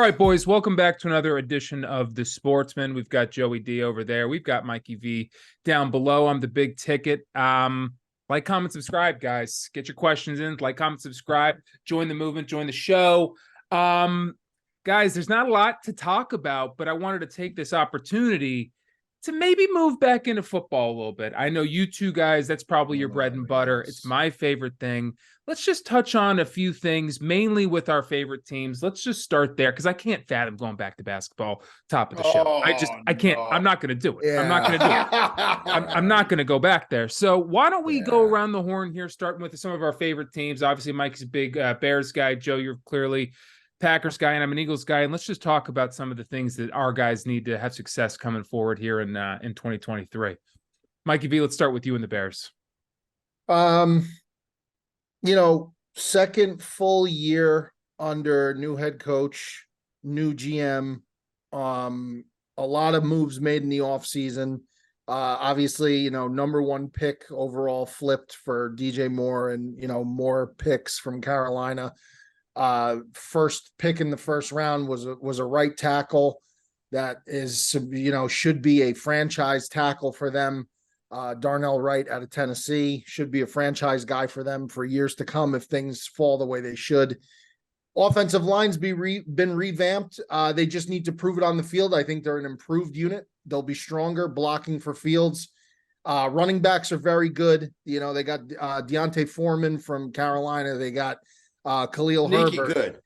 right, boys, welcome back to another edition of the Sportsmen. We've got Joey D over there. We've got Mikey V down below. I'm the big ticket. Like, comment, subscribe, guys. Get your questions in. Like, comment, subscribe. Join the movement. Join the show. Guys, there's not a lot to talk about, but I wanted to take this opportunity to maybe move back into football a little bit. I know you two guys, that's probably your bread and butter. It's my favorite thing. Let's just touch on a few things, mainly with our favorite teams. Let's just start there because I can't fathom going back to basketball top of the show. I can't. I'm not going to do it. Yeah. I'm not going to do it. I'm not going to go back there. So why don't we go around the horn here, starting with some of our favorite teams. Obviously, Mike's a big Bears guy. Joe, you're clearly Packers guy, and I'm an Eagles guy. And let's just talk about some of the things that our guys need to have success coming forward here in 2023. Mikey V, let's start with you and the Bears. Second full year under new head coach, new GM, a lot of moves made in the offseason. Obviously, number one pick overall flipped for DJ Moore and, more picks from Carolina. First pick in the first round was a right tackle that is, should be a franchise tackle for them. Darnell Wright out of Tennessee should be a franchise guy for them for years to come if things fall the way they should. Offensive line's been revamped. They just need to prove it on the field. I think they're an improved unit. They'll be stronger blocking for Fields. Running backs are very good. They got Deontay Foreman from Carolina. They got Khalil Herbert. Good.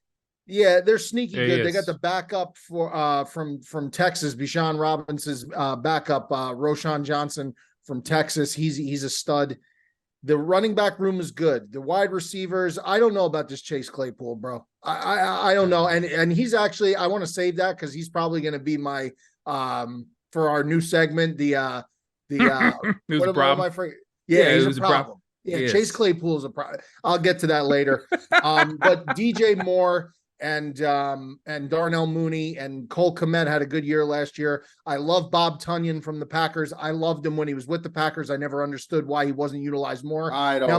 Yeah, they're sneaky good. They got the backup from Texas, Bijan Robinson's backup, Roshan Johnson from Texas. He's a stud. The running back room is good. The wide receivers, I don't know about this Chase Claypool, bro. I don't know. And he's actually, I want to save that because he's probably going to be my for our new segment. The what a problem. He's a problem. Yeah, Chase Claypool is a problem. I'll get to that later. But DJ Moore and Darnell Mooney and Cole Kmet had a good year last year. I love Bob Tunyon from the Packers. I loved him when he was with the Packers. I never understood why he wasn't utilized more.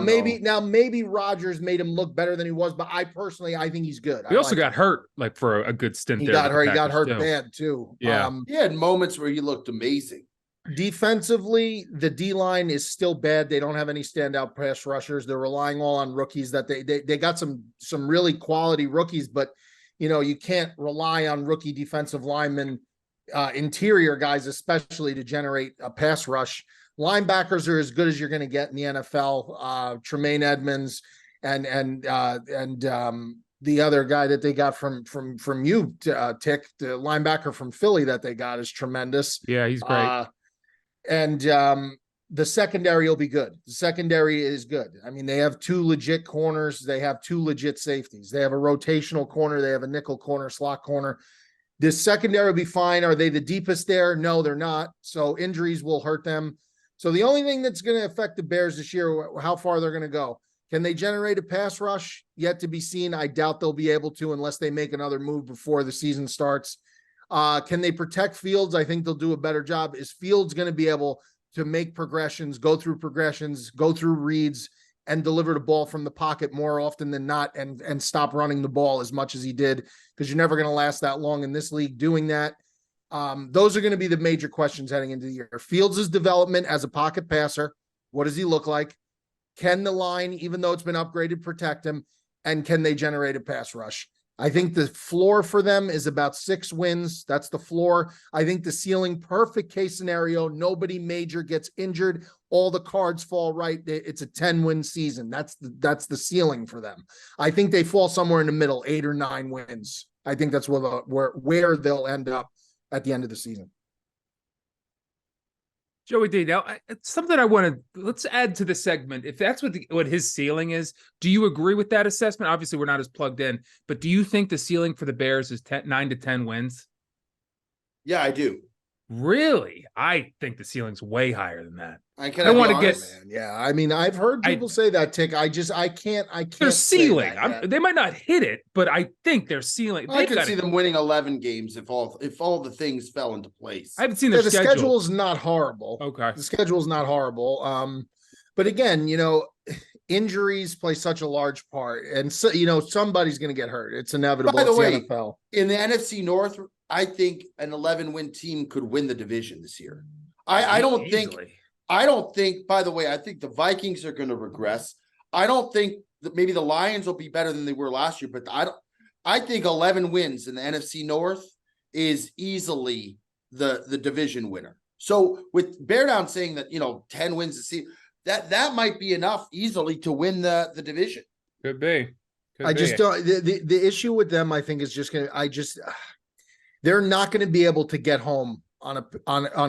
Maybe Rodgers made him look better than he was, but I think he's good. He also got hurt for a good stint. He got hurt bad too. Yeah. He had moments where he looked amazing. Defensively, the D-line is still bad. They don't have any standout pass rushers. They're relying all on rookies that they got some really quality rookies, but you can't rely on rookie defensive linemen, interior guys, especially to generate a pass rush. Linebackers are as good as you're going to get in the NFL. Tremaine Edmonds and the other guy that they got from you, Tick, the linebacker from Philly that they got is tremendous. Yeah, he's great. And the secondary will be good. The secondary is good. I mean, they have two legit corners. They have two legit safeties. They have a rotational corner. They have a nickel corner, slot corner. This secondary will be fine. Are they the deepest there? No, they're not. So injuries will hurt them. So the only thing that's going to affect the Bears this year, how far they're going to go. Can they generate a pass rush? Yet to be seen. I doubt they'll be able to unless they make another move before the season starts. Can they protect Fields? I think they'll do a better job. Is Fields going to be able to make progressions, go through reads, and deliver the ball from the pocket more often than not and stop running the ball as much as he did? Because you're never going to last that long in this league doing that. Those are going to be the major questions heading into the year. Fields' development as a pocket passer. What does he look like? Can the line, even though it's been upgraded, protect him? And can they generate a pass rush? I think the floor for them is about 6 wins. That's the floor. I think the ceiling, perfect case scenario, nobody major gets injured. All the cards fall right. It's a 10-win season. That's the ceiling for them. I think they fall somewhere in the middle, 8 or 9 wins. I think that's where they'll end up at the end of the season. Joey D, now it's something I want to let's add to the segment. If that's what his ceiling is, do you agree with that assessment? Obviously, we're not as plugged in, but do you think the ceiling for the Bears is 9 to 10 wins? Yeah, I do. Really? I think the ceiling's way higher than that. I want to get, man. Yeah. I mean, I've heard people say that, Tick. I can't. Their ceiling. They might not hit it, but I think their ceiling. I could see them winning 11 games if all the things fell into place. I haven't seen their schedule. The schedule is not horrible. Okay. The schedule is not horrible. But again, injuries play such a large part, and so, you know, somebody's going to get hurt. It's inevitable. By the It's way, the NFL. in the NFC North, I think an 11-win team could win the division this year. I don't think, by the way, I think the Vikings are going to regress. I don't think that maybe the Lions will be better than they were last year, but I think 11 wins in the NFC North is easily the division winner. So with Bear Down saying that, 10 wins to see that might be enough easily to win the division. Could be. Just don't. The issue with them, I think, is just going to. They're not going to be able to get home on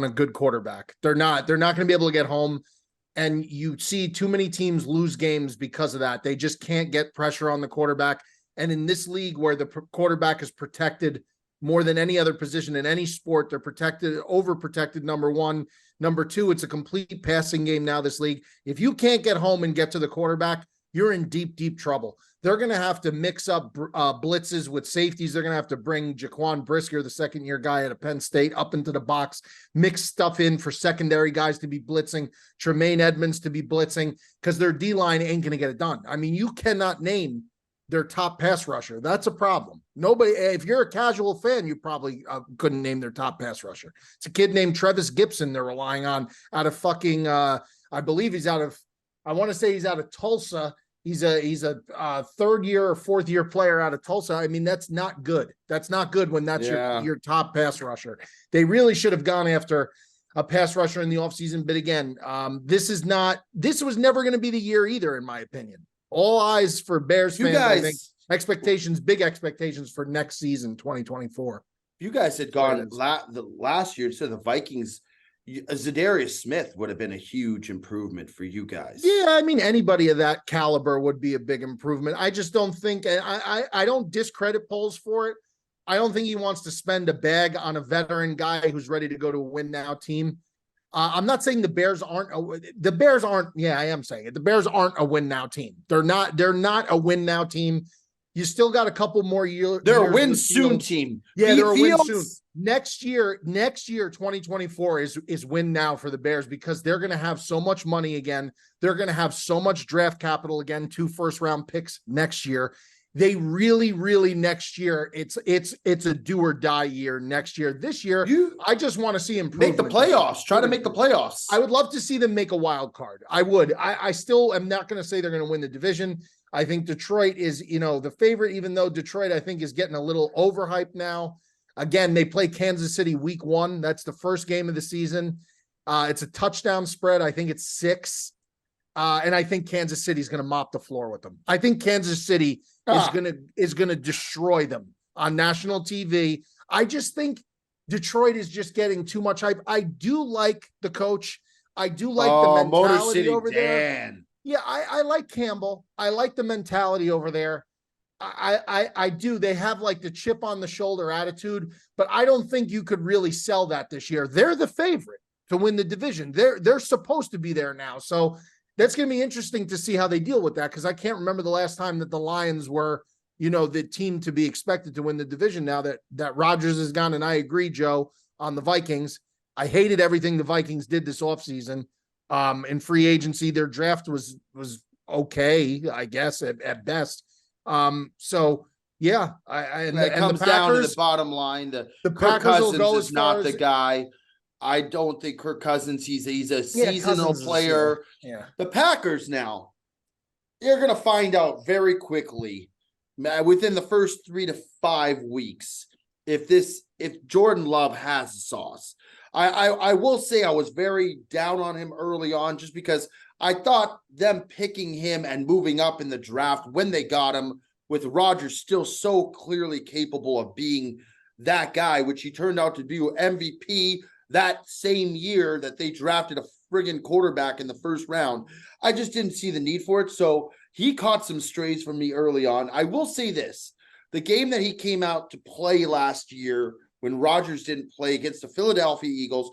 a good quarterback. They're not going to be able to get home, and you see too many teams lose games because of that. They just can't get pressure on the quarterback. And in this league where the quarterback is protected more than any other position in any sport, they're overprotected, number one. Number two, it's a complete passing game now, this league. If you can't get home and get to the quarterback, you're in deep, deep trouble. They're going to have to mix up blitzes with safeties. They're going to have to bring Jaquan Brisker, the second-year guy at Penn State, up into the box, mix stuff in for secondary guys to be blitzing, Tremaine Edmonds to be blitzing, because their D-line ain't going to get it done. I mean, you cannot name their top pass rusher. That's a problem. Nobody, if you're a casual fan, you probably couldn't name their top pass rusher. It's a kid named Trevis Gibson they're relying on out of fucking, I believe he's out of, I want to say he's out of Tulsa. He's a third year or fourth year player out of Tulsa. I mean, that's not good. That's not good when that's your top pass rusher. They really should have gone after a pass rusher in the offseason. But again, this was never going to be the year either, in my opinion. All eyes for Bears fans, I think. Big expectations for next season, 2024. If you guys had gone the last year instead of the Vikings, Zadarius Smith would have been a huge improvement for you guys. Yeah, I mean, anybody of that caliber would be a big improvement. I just don't think, I don't discredit Poles for it. I don't think he wants to spend a bag on a veteran guy who's ready to go to a win now team. I'm not saying the Bears aren't. Yeah, I am saying it. The Bears aren't a win now team. They're not a win now team. You still got a couple more years. They're a win soon team. Yeah, they're a win soon. Next year, 2024 is win now for the Bears, because they're going to have so much money again. They're going to have so much draft capital again, 2 first-round picks next year. They really next year, it's a do or die year next year. This year, I just want to see improvement. Make the playoffs. Try to make the playoffs. I would love to see them make a wild card. I would. I still am not going to say they're going to win the division. I think Detroit is, the favorite, even though Detroit, I think, is getting a little overhyped now. Again, they play Kansas City week 1. That's the first game of the season. It's a touchdown spread. I think it's 6. And I think Kansas City is going to mop the floor with them. I think Kansas City is going to destroy them on national TV. I just think Detroit is just getting too much hype. I do like the coach. I do like the mentality over there. Yeah, I like Campbell. I like the mentality over there. I do. They have like the chip on the shoulder attitude, but I don't think you could really sell that this year. They're the favorite to win the division. They're supposed to be there now. So that's going to be interesting to see how they deal with that, because I can't remember the last time that the Lions were, the team to be expected to win the division now that Rodgers is gone. And I agree, Joe, on the Vikings. I hated everything the Vikings did this offseason. In free agency, their draft was okay, I guess, at best. So yeah, and it comes the Packers, down to the bottom line. The Kirk Cousins is not the guy. I don't think Kirk Cousins, he's a seasonal player. Yeah. The Packers now, you're going to find out very quickly within the first 3 to 5 weeks if Jordan Love has the sauce. I will say I was very down on him early on, just because I thought them picking him and moving up in the draft when they got him, with Rodgers still so clearly capable of being that guy, which he turned out to be MVP that same year that they drafted a friggin' quarterback in the first round. I just didn't see the need for it. So he caught some strays from me early on. I will say this, the game that he came out to play last year when Rodgers didn't play against the Philadelphia Eagles,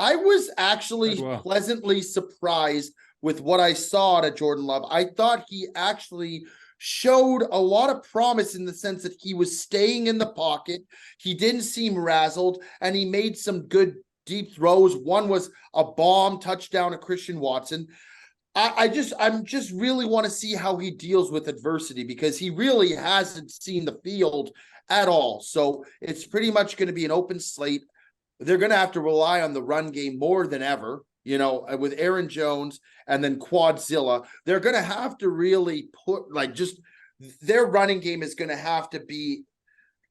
I was actually pleasantly surprised with what I saw at Jordan Love. I thought he actually showed a lot of promise in the sense that he was staying in the pocket. He didn't seem razzled, and he made some good deep throws. One was a bomb touchdown to Christian Watson. I'm just really want to see how he deals with adversity, because he really hasn't seen the field at all. So it's pretty much going to be an open slate. They're going to have to rely on the run game more than ever, with Aaron Jones and then Quadzilla. They're going to have to really put their running game is going to have to be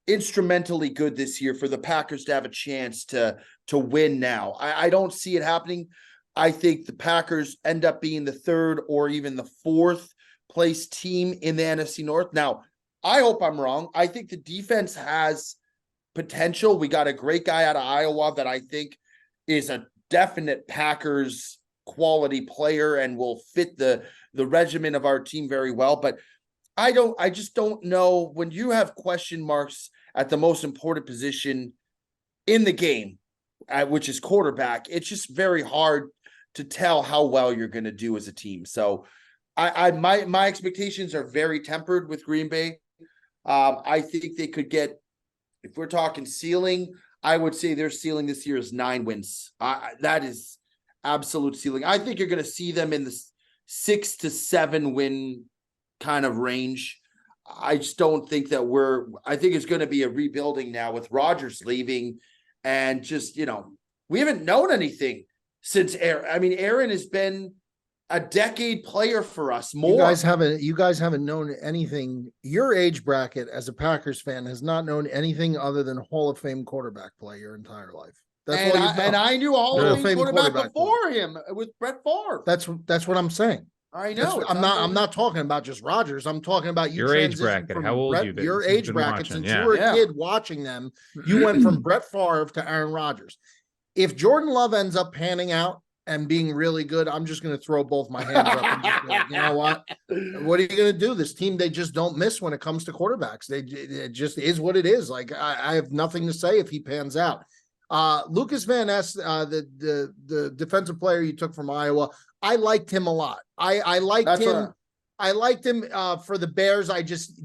instrumentally good this year for the Packers to have a chance to win now. I don't see it happening. I think the Packers end up being the third or even the fourth place team in the NFC North. Now, I hope I'm wrong. I think the defense has potential. We got a great guy out of Iowa that I think is a definite Packers quality player and will fit the regimen of our team very well. But I just don't know, when you have question marks at the most important position in the game, which is quarterback, it's just very hard to tell how well you're going to do as a team. So my expectations are very tempered with Green Bay. I think they could get, if we're talking ceiling, I would say their ceiling this year is 9 wins. That is absolute ceiling. I think you're going to see them in the 6 to 7 win kind of range. I just don't think that I think it's going to be a rebuilding now with Rodgers leaving, and just, we haven't known anything since Aaron. I mean, Aaron has been a decade player for us. More. You guys haven't known anything. Your age bracket as a Packers fan has not known anything other than Hall of Fame quarterback play your entire life. I knew a Hall of Fame quarterback before him with Brett Favre. That's what I'm saying. I know. I'm not talking about just Rodgers. I'm talking about your age bracket. How old you been? Your age bracket, since you were a kid watching them, you went from Brett Favre to Aaron Rodgers. If Jordan Love ends up panning out and being really good, I'm just going to throw both my hands up and just be like, you know what? What are you going to do? This team, they just don't miss when it comes to quarterbacks. It just is what it is. Like, I have nothing to say if he pans out. Lucas Van Ness, the defensive player you took from Iowa, I liked him a lot. I liked him. I liked him for the Bears.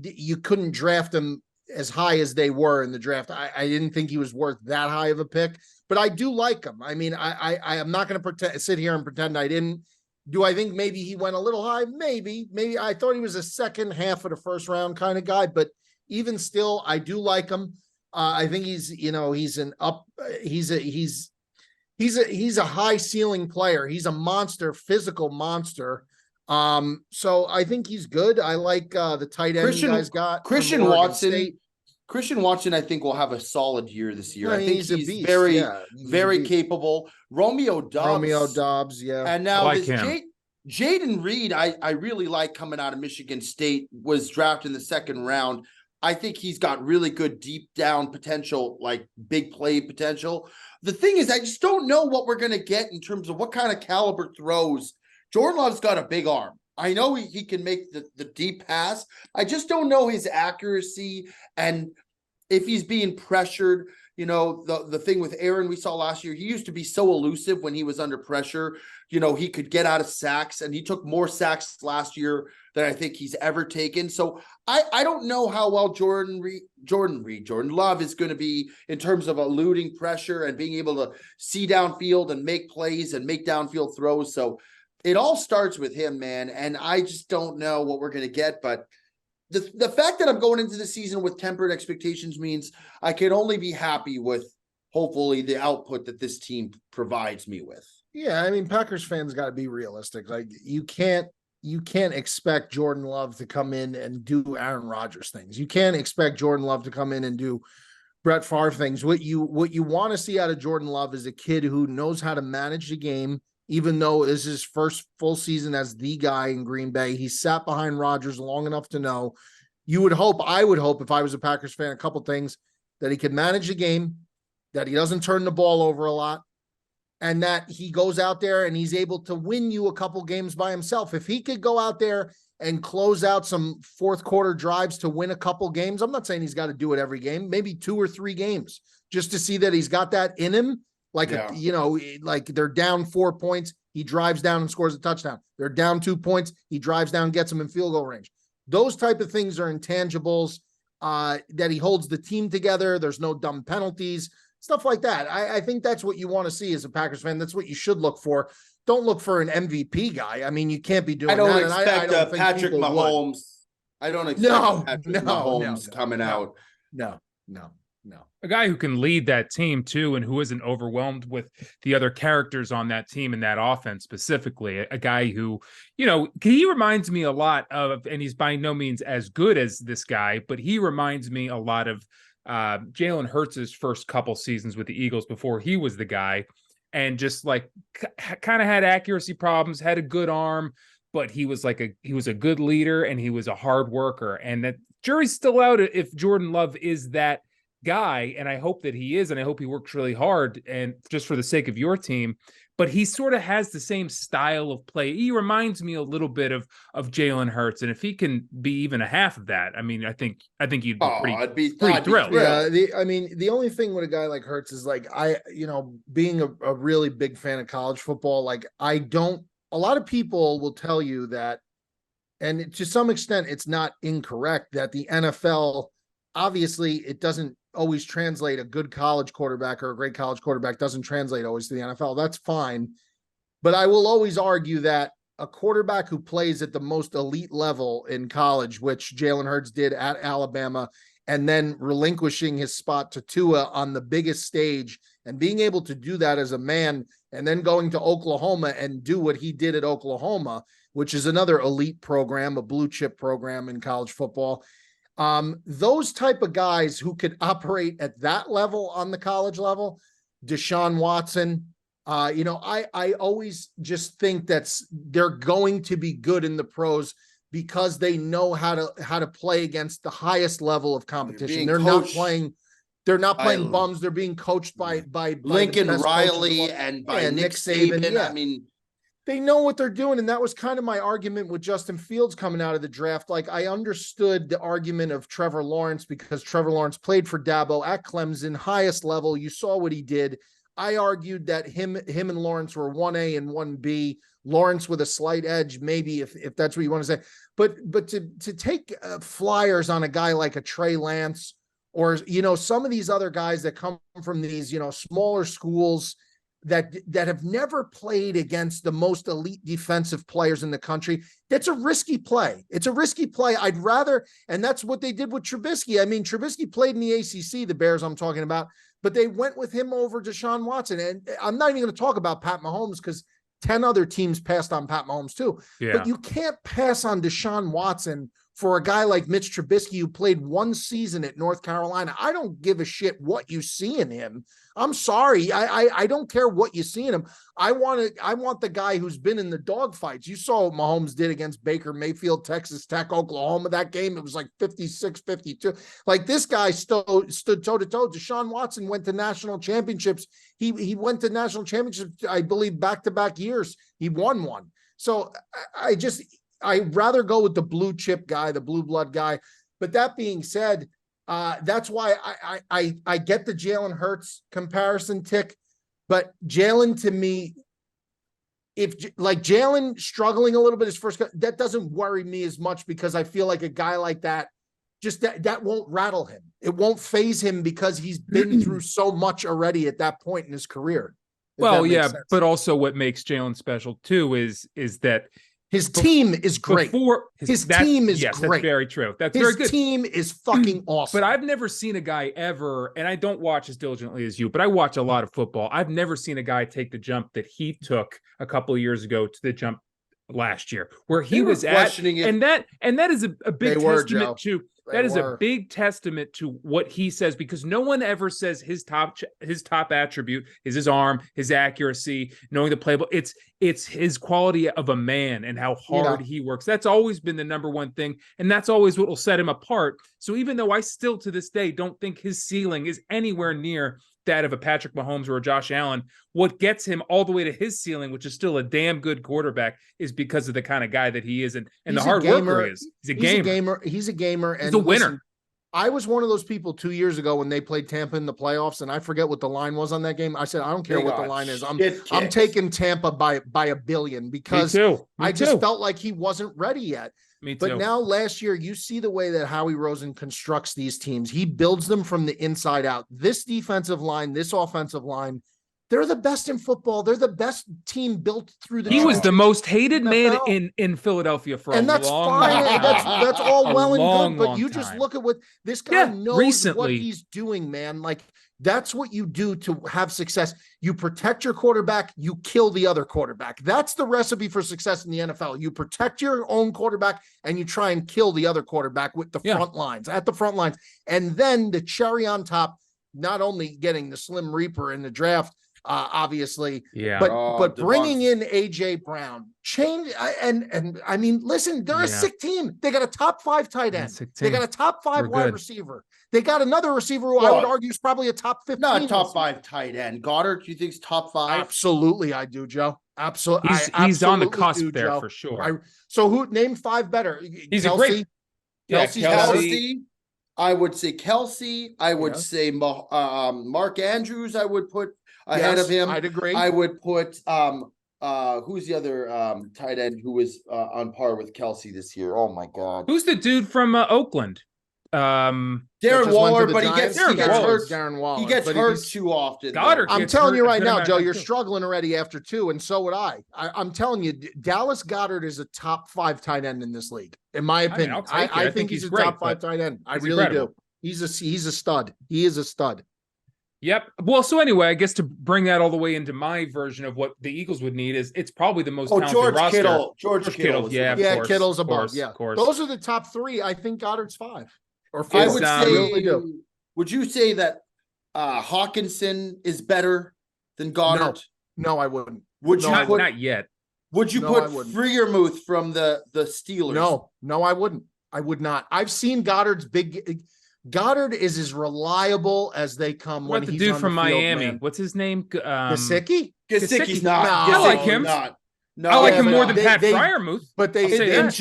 You couldn't draft him as high as they were in the draft. I didn't think he was worth that high of a pick, but I do like him. I mean, I am not going to sit here and pretend I didn't. Do I think maybe he went a little high? Maybe I thought he was a second half of the first round kind of guy, but even still, I do like him. I think he's a high ceiling player. He's a monster, physical monster. So I think he's good. I like the tight end you guys got. Christian Watson, I think, will have a solid year this year. I think he's very capable. Romeo Dobbs, yeah. And now like Jaden Reed, I really like, coming out of Michigan State, was drafted in the second round. I think he's got really good deep down potential, like big play potential. The thing is, I just don't know what we're going to get in terms of what kind of caliber throws. Jordan Love's got a big arm. I know he can make the deep pass. I just don't know his accuracy, and if he's being pressured. The thing with Aaron we saw last year, he used to be so elusive when he was under pressure. He could get out of sacks, and he took more sacks last year than I think he's ever taken. So I don't know how well Jordan Love is going to be in terms of eluding pressure and being able to see downfield and make plays and make downfield throws. So it all starts with him, man. And I just don't know what we're going to get. But the fact that I'm going into the season with tempered expectations means I can only be happy with, hopefully, the output that this team provides me with. Yeah, I mean, Packers fans got to be realistic. Like, you can't expect Jordan Love to come in and do Aaron Rodgers things. You can't expect Jordan Love to come in and do Brett Favre things. What you want to see out of Jordan Love is a kid who knows how to manage the game, even though this is his first full season as the guy in Green Bay. He sat behind Rodgers long enough to know. I would hope, if I was a Packers fan, a couple things: that he could manage the game, that he doesn't turn the ball over a lot, and that he goes out there and he's able to win you a couple games by himself. If he could go out there and close out some fourth quarter drives to win a couple games, I'm not saying he's got to do it every game, maybe 2 or 3 games, just to see that he's got that in him. Like they're down 4 points, he drives down and scores a touchdown. They're down 2 points, he drives down, gets them in field goal range. Those type of things are intangibles, that he holds the team together. There's no dumb penalties. stuff like that. I think that's what you want to see as a Packers fan. That's what you should look for. Don't look for an MVP guy. I mean, you can't be doing I don't that. expect I don't think Patrick people Mahomes. would. I don't expect Patrick No, Mahomes coming out. No. A guy who can lead that team too, and who isn't overwhelmed with the other characters on that team and that offense specifically. A guy who, he reminds me a lot of, and he's by no means as good as this guy, but he reminds me a lot of Jalen Hurts' first couple seasons with the Eagles before he was the guy, and just like kind of had accuracy problems, had a good arm, but he was a good leader and he was a hard worker. And that jury's still out if Jordan Love is that guy, and I hope that he is, and I hope he works really hard and just for the sake of your team. But he sort of has the same style of play. He reminds me a little bit of Jalen Hurts, and if he can be even a half of that, I mean, I think you'd be pretty thrilled. Yeah, the only thing with a guy like Hurts is like being a really big fan of college football. Like a lot of people will tell you that, and to some extent, it's not incorrect that the NFL, obviously, it doesn't always translate. A good college quarterback or a great college quarterback doesn't translate always to the NFL. That's fine. But I will always argue that a quarterback who plays at the most elite level in college, which Jalen Hurts did at Alabama, and then relinquishing his spot to Tua on the biggest stage and being able to do that as a man, and then going to Oklahoma and do what he did at Oklahoma, which is another elite program, a blue chip program in college football. Those type of guys who could operate at that level on the college level, Deshaun Watson, I always just think they're going to be good in the pros because they know how to play against the highest level of competition. They're not playing bums. They're being coached by Lincoln Riley and by Nick Saban. Yeah. I mean, they know what they're doing. And that was kind of my argument with Justin Fields coming out of the draft. Like, I understood the argument of Trevor Lawrence because Trevor Lawrence played for Dabo at Clemson, highest level. You saw what he did. I argued that him and Lawrence were 1A and 1B. Lawrence with a slight edge, maybe if that's what you want to say. But to take flyers on a guy like a Trey Lance or, some of these other guys that come from these, smaller schools that have never played against the most elite defensive players in the country, that's a risky play. It's a risky play. I'd rather, and that's what they did with Trubisky. I mean, Trubisky played in the ACC, the Bears I'm talking about, but they went with him over Deshaun Watson. And I'm not even going to talk about Pat Mahomes because 10 other teams passed on Pat Mahomes too. Yeah. But you can't pass on Deshaun Watson for a guy like Mitch Trubisky who played one season at North Carolina. I don't give a shit what you see in him. I'm sorry. I don't care what you see in him. I want the guy who's been in the dogfights. You saw what Mahomes did against Baker Mayfield, Texas Tech, Oklahoma. That game, it was like 56-52. Like, this guy stood toe-to-toe. Deshaun Watson went to national championships. He went to national championships, I believe, back-to-back years. He won one. So I'd rather go with the blue chip guy, the blue blood guy. But that being said, that's why I get the Jalen Hurts comparison, Tick. But Jalen, to me, if like Jalen struggling a little bit his first, that doesn't worry me as much because I feel like a guy like that, just that won't rattle him. It won't phase him because he's been through so much already at that point in his career. Well, yeah, but also what makes Jalen special too is that his team is great. His team is great. That's very true. That's his very good. His team is fucking awesome. But I've never seen a guy ever, and I don't watch as diligently as you, but I watch a lot of football. I've never seen a guy take the jump that he took a couple of years ago to the jump last year, where he was at, and that is a big testament to. That is a big testament to what he says, because no one ever says his top attribute is his arm, his accuracy, knowing the playbook. It's his quality of a man and how hard he works. That's always been the number one thing, and that's always what will set him apart. So even though I still to this day don't think his ceiling is anywhere near that of a Patrick Mahomes or a Josh Allen, what gets him all the way to his ceiling, which is still a damn good quarterback, is because of the kind of guy that he is and the hard worker he is. He's a gamer. He's a gamer. And he's a winner. Listen, I was one of those people 2 years ago when they played Tampa in the playoffs, and I forget what the line was on that game. I said, I don't care what the line is. I'm taking Tampa by a billion because I just felt like he wasn't ready yet. Me too. But now last year, you see the way that Howie Rosen constructs these teams. He builds them from the inside out. This defensive line, this offensive line, they're the best in football. They're the best team built through the. He was the most hated man NFL. in Philadelphia for And a that's long fine. time. That's all A well and long, good. But long you just time. look at what this guy Yeah, knows what recently. he's doing, man. Like, that's what you do to have success. You protect your quarterback, you kill the other quarterback. That's the recipe for success in the NFL. You protect your own quarterback and you try and kill the other quarterback with the front lines, at the front lines. And then the cherry on top, not only getting the Slim Reaper in the draft, obviously, but bringing in AJ Brown, and I mean, listen, they're a sick team. They got a top 5 tight end. They got a top 5 wide receiver. They got another receiver who I would argue is probably a top 15. Not top 5 tight end. Goddard, do you think is top 5? Absolutely, I do, Joe. Absolutely, he's on the cusp there, Joe. For sure. So who name 5 better? He's Kelsey? a great Kelsey. I would say Kelsey. I would say Mark Andrews. I would put ahead of him. I'd agree. I would put who's the other tight end who was on par with Kelsey this year? Oh my God. Who's the dude from Oakland? Darren Waller, but he gets hurt. Darren Waller. He gets hurt too often. Goddard. I'm telling you right now, Joe, you're struggling already after 2, and so would I. I'm telling you, Dallas Goedert is a top 5 tight end in this league, in my opinion. I think he's a top 5 tight end. I really do. He's a stud. He is a stud. Yep. Well, so anyway, I guess to bring that all the way into my version of what the Eagles would need is it's probably the most talented roster. George Kittle. Yeah, Kittle's above. Of course. Those are the top 3. I think Goddard's 5 or 4. I would say. Would you say that Hawkinson is better than Goddard? No, I wouldn't. Would you not yet? Would you put Freiermuth from the Steelers? No, I wouldn't. I would not. I've seen Goddard's Goddard is as reliable as they come. What the dude from Miami? Man. What's his name? Gesicki? Gesicki's not. I like him. No, I like him more than Pat Freiermuth. But they phased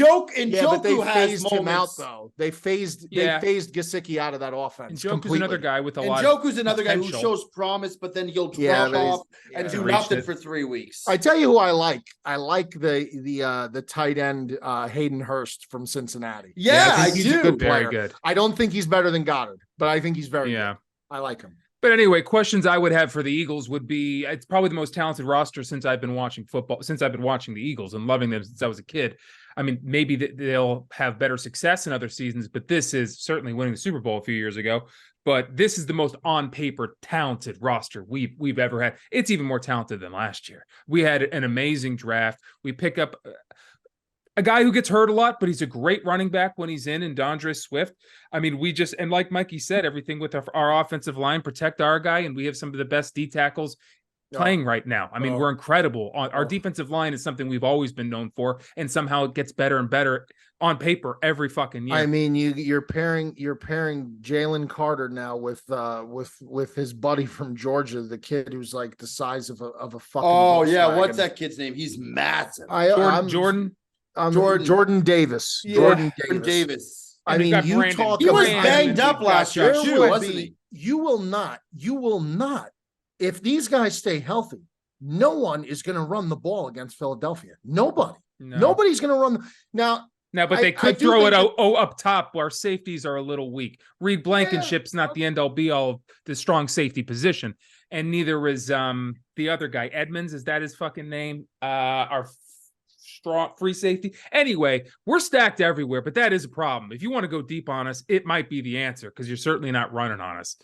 him out though. They phased Gesicki out of that offense. Njoku's another guy with a lot. Njoku's another guy who shows promise, but then he'll drop off and do nothing for 3 weeks. I tell you who I like. I like the tight end Hayden Hurst from Cincinnati. I do. He's a good player. Very good. I don't think he's better than Goddard, but I think he's very good. I like him. But anyway, questions I would have for the Eagles would be, it's probably the most talented roster since I've been watching football, since I've been watching the Eagles and loving them since I was a kid. I mean, maybe they'll have better success in other seasons, but this is certainly winning the Super Bowl a few years ago. But this is the most on paper talented roster we've ever had. It's even more talented than last year. We had an amazing draft. We pick up a guy who gets hurt a lot, but he's a great running back when he's in DeAndre Swift. I mean, and like Mikey said, everything with our offensive line, protect our guy, and we have some of the best D tackles playing right now. I mean, we're incredible. Our defensive line is something we've always been known for, and somehow it gets better and better on paper every fucking year. I mean, you're pairing Jalen Carter now with his buddy from Georgia, the kid who's like the size of a fucking. Oh yeah, what's that kid's name? He's massive. Jordan Davis. Yeah, Jordan Davis. I mean, you talk. He was banged up last year too, wasn't he? You will not. If these guys stay healthy, no one is going to run the ball against Philadelphia. Nobody. No. Nobody's going to run. Now, but they could throw it up top where safeties are a little weak. Reed Blankenship's not the end all be all of the strong safety position. And neither is the other guy. Edmonds, is that his fucking name? Our strong free safety. Anyway, we're stacked everywhere, but that is a problem. If you want to go deep on us, it might be the answer because you're certainly not running on us.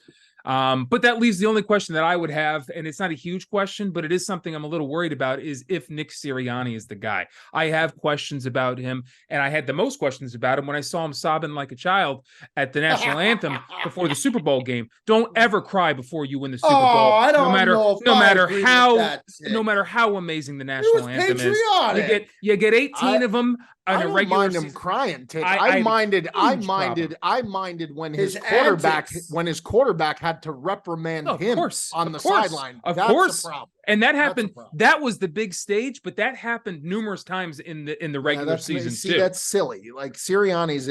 But that leaves the only question that I would have, and it's not a huge question, but it is something I'm a little worried about, is if Nick Sirianni is the guy. I have questions about him, and I had the most questions about him when I saw him sobbing like a child at the national anthem before the Super Bowl game. Don't ever cry before you win the Super Bowl. I don't know. No matter how amazing the national anthem is. You get 18 of them. I don't mind him crying. I minded when his quarterback had to reprimand him on the sideline. Of course. And that That's a happened. problem. That was the big stage, but that happened numerous times in the regular season too. That's silly. Like Sirianni's,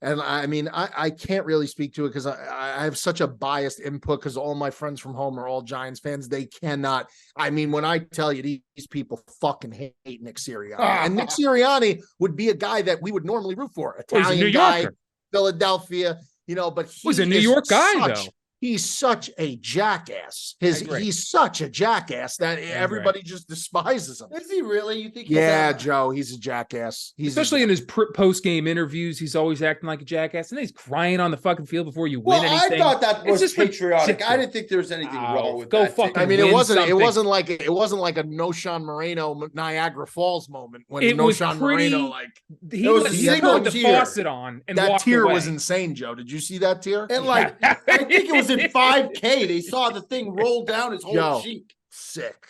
and I mean, I can't really speak to it because I have such a biased input because all my friends from home are all Giants fans. They cannot. I mean, when I tell you these people fucking hate Nick Sirianni, and Nick Sirianni would be a guy that we would normally root for. Italian he's a New guy, Yorker. Philadelphia, but He's a New York guy though. He's such a jackass. He's such a jackass that everybody just despises him. Is he really? You think? Yeah, Joe, he's a jackass. Especially in his post-game interviews, he's always acting like a jackass, and he's crying on the fucking field before you win anything. I thought that was just patriotic. ridiculous. I didn't think there was anything wrong with go that. fucking I mean, win it wasn't something. it wasn't like a No Sean Moreno Niagara Falls moment when It No was Sean pretty- Moreno He It was a turned single the tear. faucet on and that walked tear away. was insane, Joe. Did you see that tear? And I think it was in 5K. They saw the thing roll down his whole Yo. cheek. Sick.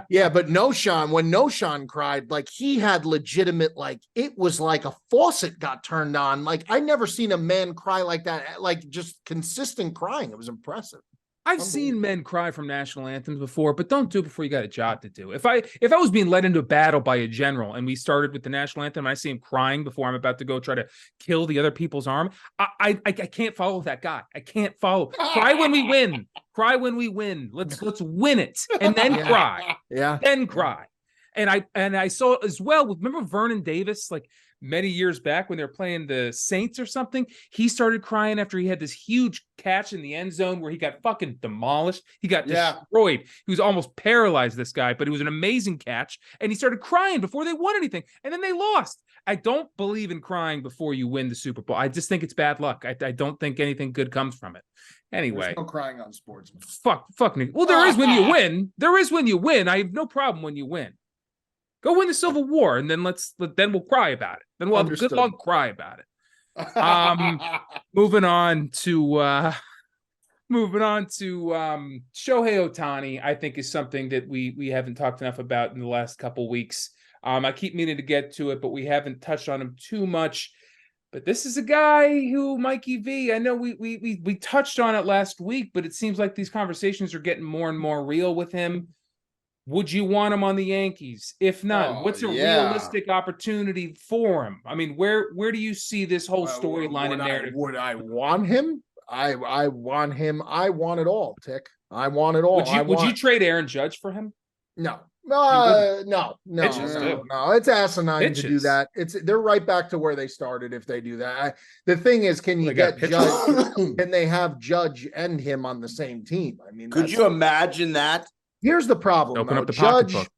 Yeah, but when No Sean cried, like he had legitimate, like it was like a faucet got turned on. Like I never seen a man cry like that, like just consistent crying. It was impressive. I've seen men cry from national anthems before, but don't do it before you got a job to do. If I was being led into a battle by a general and we started with the national anthem and I see him crying before I'm about to go try to kill the other people's army, I can't follow that guy. I can't follow. Cry when we win. Cry when we win. Let's win it and then cry. Yeah. Then cry. And I saw as well. Remember Vernon Davis, like many years back when they were playing the Saints or something, he started crying after he had this huge catch in the end zone where he got fucking demolished. He got destroyed. He was almost paralyzed, this guy, but it was an amazing catch. And he started crying before they won anything. And then they lost. I don't believe in crying before you win the Super Bowl. I just think it's bad luck. I don't think anything good comes from it. Anyway. There's no crying on Sportsmen. Fuck me. Well, there is when you win. There is when you win. I have no problem when you win. Go win the Civil War, and then we'll cry about it. Then we'll have a good long cry about it. Moving on to Shohei Ohtani, I think is something that we haven't talked enough about in the last couple weeks. I keep meaning to get to it, but we haven't touched on him too much. But this is a guy who, Mikey V, I know we touched on it last week, but it seems like these conversations are getting more and more real with him. Would you want him on the Yankees? If not, what's a realistic opportunity for him? I mean, where do you see this whole storyline and narrative? Would I want him? I want him. I want it all, Tick. I want it all. Would you trade Aaron Judge for him? No. No. Pitches, It's asinine to do Pitches. that. They're right back to where they started if they do that. The thing is, can you They got get Judge? Can they have Judge and him on the same team? I mean, Could you imagine that? Here's the problem. Open up the Judge, pocketbook.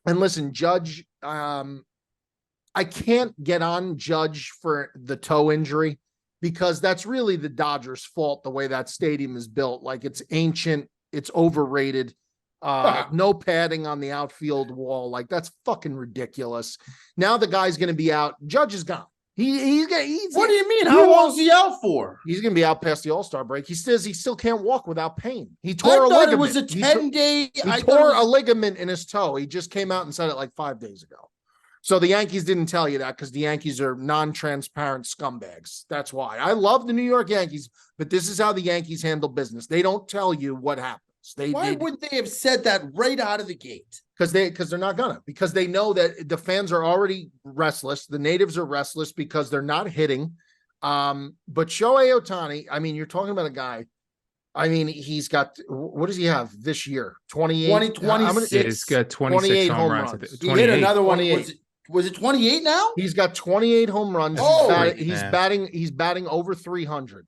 and listen, Judge. I can't get on Judge for the toe injury because that's really the Dodgers' fault. The way that stadium is built, like it's ancient, it's overrated. No padding on the outfield wall, like that's fucking ridiculous. Now the guy's going to be out. Judge is gone. He's What do you mean? How long is he out for? He's going to be out past the All-Star break. He says he still can't walk without pain. He I tore a thought ligament. it was a 10-day. He tore a ligament in his toe. He just came out and said it like 5 days ago. So the Yankees didn't tell you that because the Yankees are non-transparent scumbags. That's why. I love the New York Yankees, but this is how the Yankees handle business. They don't tell you what happens. Why wouldn't they have said that right out of the gate? Because they're not gonna, because they know that the fans are already restless. The natives are restless because they're not hitting. But Shohei Ohtani, I mean, you're talking about a guy. I mean, he's got, what does he have this year? 28, 26. He's got 26 home runs. He hit another one. 28. Was it 28 now? He's got 28 home runs. Oh, He's batting over 300.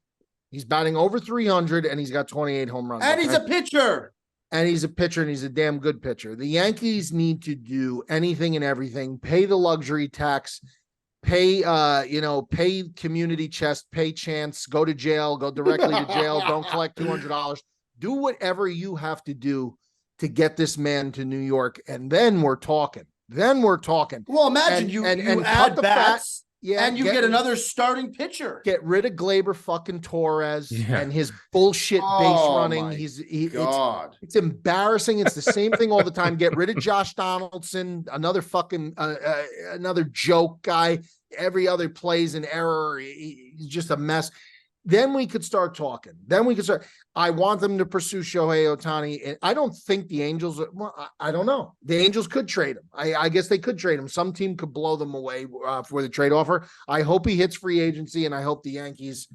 He's batting over 300 and he's got 28 home runs. And he's a pitcher. And he's a pitcher and he's a damn good pitcher. The Yankees need to do anything and everything, pay the luxury tax, pay community chest, pay chance, go to jail, go directly to jail, don't collect $200. Do whatever you have to do to get this man to New York. And then we're talking. Well, imagine you add bats. Yeah, and you get another starting pitcher. Get rid of Glaber fucking Torres and his bullshit base running. It's embarrassing. It's the same thing all the time. Get rid of Josh Donaldson, another fucking another joke guy. Every other plays an error. He's just a mess. then we could start talking. I want them to pursue Shohei Ohtani. I don't think the Angels, I don't know. The Angels could trade him. I guess they could trade him. Some team could blow them away for the trade offer. I hope he hits free agency, and I hope the Yankees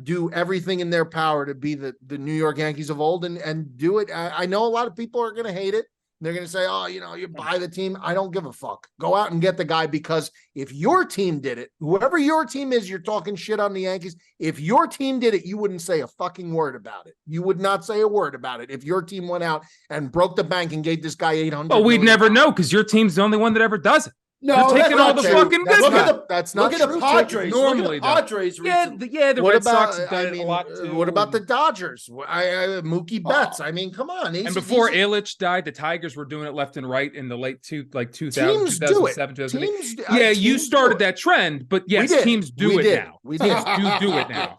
do everything in their power to be the New York Yankees of old and do it. I know a lot of people are going to hate it. They're going to say, oh, you buy the team. I don't give a fuck. Go out and get the guy, because if your team did it, whoever your team is, you're talking shit on the Yankees. If your team did it, you wouldn't say a fucking word about it. You would not say a word about it. If your team went out and broke the bank and gave this guy $800 Well, we'd never know, because your team's the only one that ever does it. No, You're taking all the fucking business. That's not true. true. Look at the Padres. Normally, look at the Padres. The Red Sox have done it a lot too. What about the Dodgers? Mookie Betts. I mean, come on. And before Ilitch died, the Tigers were doing it left and right in the late 2000, teams 2007, 2008. You started that trend, but yes, teams do it now. Teams do it now.